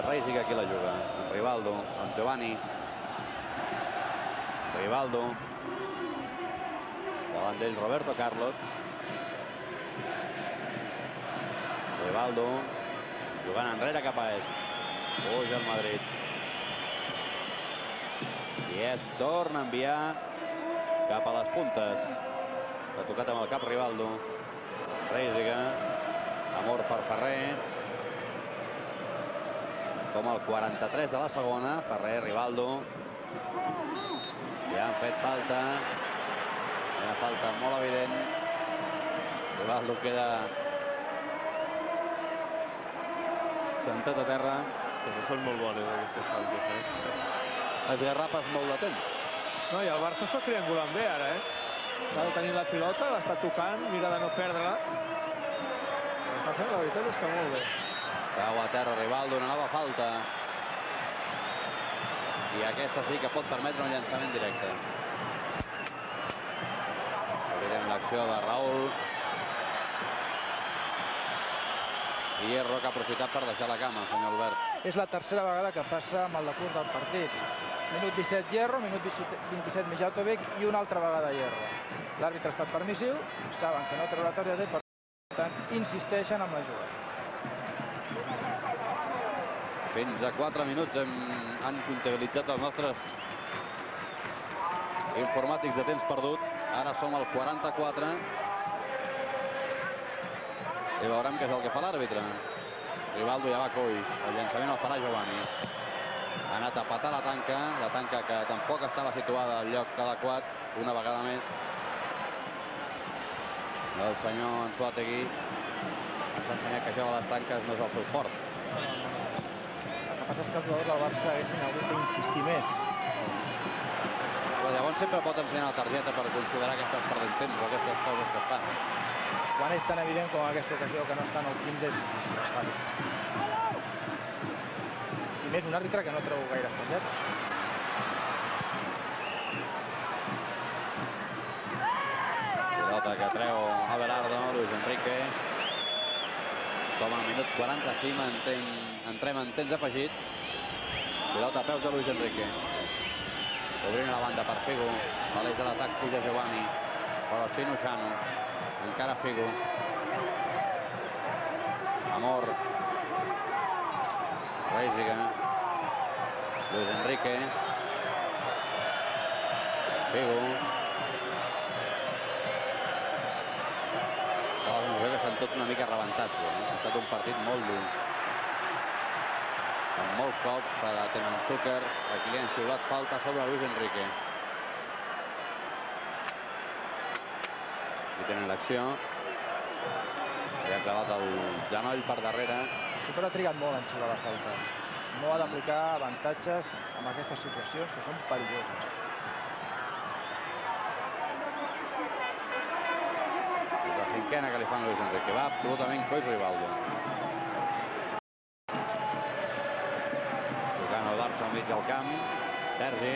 Reisiga qui la juga. Amb Rivaldo, amb Giovanni. Rivaldo. Davant d'ell Roberto Carlos. Rivaldo. Jugant enrere cap a Est. Puja el Madrid. I Est torna a enviar cap a les puntes. Ha tocat amb el cap Rivaldo. Reisiga. Amor per Ferrer. Com el 43 de la segona. Ferrer, Rivaldo. Ja han fet falta. Una falta molt evident. Rivaldo queda sentat a terra. Però són molt bones aquestes faltes, eh? Esgarrapes molt de temps. No, i el Barça està triangulant bé ara, eh? Està de tenir la pilota, l'està tocant, mira de no perdre-la. Està fent, la veritat és que molt bé. Cau a terra Rivaldo, una nova falta. I aquesta sí que pot permetre un llançament directe. Veurem l'acció de Raúl. Hierro, que ha aprofitat per deixar la cama, senyor Albert. És la tercera vegada que passa amb el decurs del partit. Minut 17 Hierro, minut 27 Mijatovic i una altra vegada Hierro. L'àrbitre ha estat permissiu, saben que no treu la targeta i per tant insisteixen amb la jugada. Fins a 4 minuts han comptabilitzat els nostres informàtics de temps perdut. Ara som al 44. I veurem què és el que fa l'àrbitre. Rivaldo ja va coix. El llançament el farà Giovanni. Ha anat a patar la tanca que tampoc estava situada al lloc adequat una vegada més. El senyor Anzuategui ens ha ensenyat que això de les tanques no és el seu fort. El que passa és que els jugadors del Barça haguessin hagut d'insistir més. Però llavors sempre pot ensenyar la targeta per considerar que estàs perdent temps o aquestes coses que es fan. Quan és tan evident com aquesta ocasió que no estan al 15 és difícil, es fa difícil. I més un àrbitre que no treu gaires targetes. Pilota que treu Abelardo, Luis Enrique. Som al minut 45, entrem en temps afegit. Pilota a peus de Luis Enrique. Obrint la banda per Figo. A l'eix de l'atac puja Giovanni. Però Chino Xano. Encara Figo. Amor. Reisiga. Luis Enrique. Figo. La sensació que estan tots una mica rebentats. Ha estat un partit molt dur. Amb molts cops tenen Zucker. Aquí li han xiulat falta sobre Luis Enrique. Aquí tenen l'acció. Li ha clavat el genoll per darrere. Sí, però ha trigat molt en xiular la falta. No ha d'aplicar avantatges en aquestes situacions que són perilloses. És la cinquena que li fan a Luis Enrique. Va absolutament coix Rivaldo. Tocant el Barça al mig del camp. Sergi.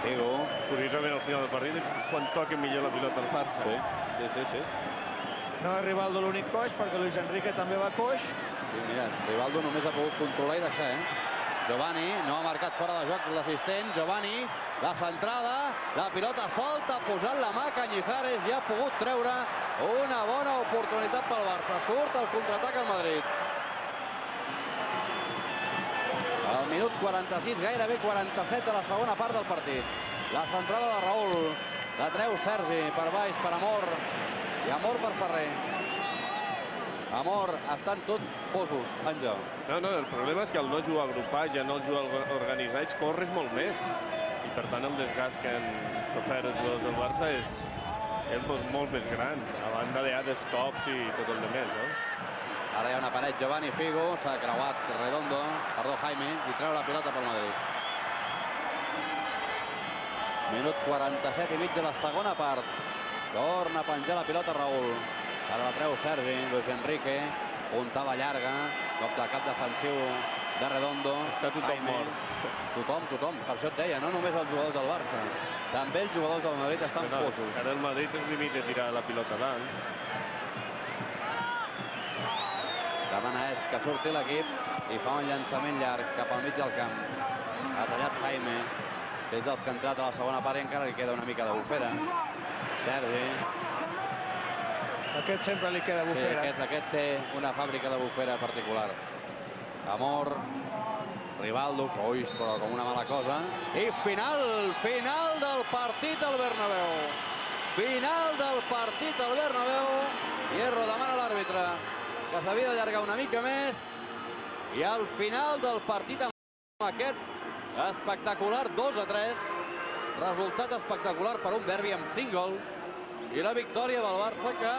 Figo. Curiosament, al final del partit, quan toquen millor la pilota al Barça. Sí. No és Rivaldo l'únic coix, perquè Luis Enrique també va coix. Sí, mira, Rivaldo només ha pogut controlar i deixar, Giovanni, no ha marcat fora de joc l'assistent. Giovanni, la centrada, la pilota solta, posant la mà Cañizares i ha pogut treure una bona oportunitat pel Barça. Surt el contraatac al Madrid. Al minut 46, gairebé 47 de la segona part del partit. La centrada de Raúl, la treu Sergi per baix, per Amor, i Amor per Ferrer. Amor, estan tots fosos, Àngel. No, el problema és que al no jugar agrupat, ja no jugar organitzats, corres molt més. I per tant el desgast que han sofert els jugadors del Barça és molt més gran, a banda de cops i tot el demés, no? Ara hi ha una paret, Giovanni, Figo, s'ha creuat Jaime, i treu la pilota pel Madrid. Minut 47 i mig de la segona part. Torna a penjar la pilota Raúl. Ara la treu Sergi, Luis Enrique, puntada llarga, cop de cap defensiu de Redondo. Està tothom mort. Tothom, per això et deia, no només els jugadors del Barça. També els jugadors del Madrid estan No, fossos. ara el Madrid es limita a tirar la pilota dalt. Demana és que surti l'equip i fa un llançament llarg cap al mig del camp. Ha tallat Jaime. És dels que ha entrat a la segona part i encara li queda una mica de bufera. Sergi. Aquest sempre li queda bufera. Sí, aquest té una fàbrica de bufera particular. Amor. Rivaldo. Ui, però com una mala cosa. I final del partit al Bernabéu. Final del partit al Bernabéu. Hierro demana a l'àrbitre que s'havia d'allargar una mica més. I al final del partit amb aquest espectacular 2-3. Resultat espectacular per un derbi amb 5 gols. I la victòria del Barça que,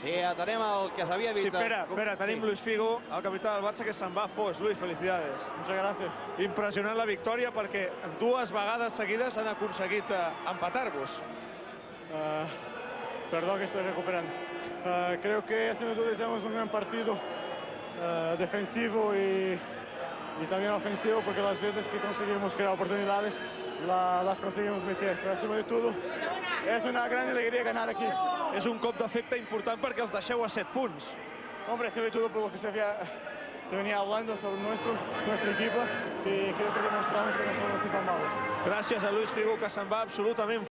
si atenem el que s'havia Sí, vist... espera, tenim Luis Figo, el capità del Barça, que se'n va fos. Luis, felicidades. Muchas gracias. Impressionant la victòria perquè 2 vegades seguides han aconseguit empatar-vos. Perdón que estoy recuperando. Creo que haciendo todo hicimos un gran partido defensivo y también ofensivo, porque las veces que conseguimos crear oportunidades las conseguimos meter. Pero encima de todo es una gran alegría ganar aquí. És un cop d'efecte important perquè els deixeu a 7 punts. Hombre, sobre todo por lo que se venía hablando sobre nuestro equipo, y creo que demostramos que no somos así tan malos. Gràcies a Luis Figo, que se'n va absolutament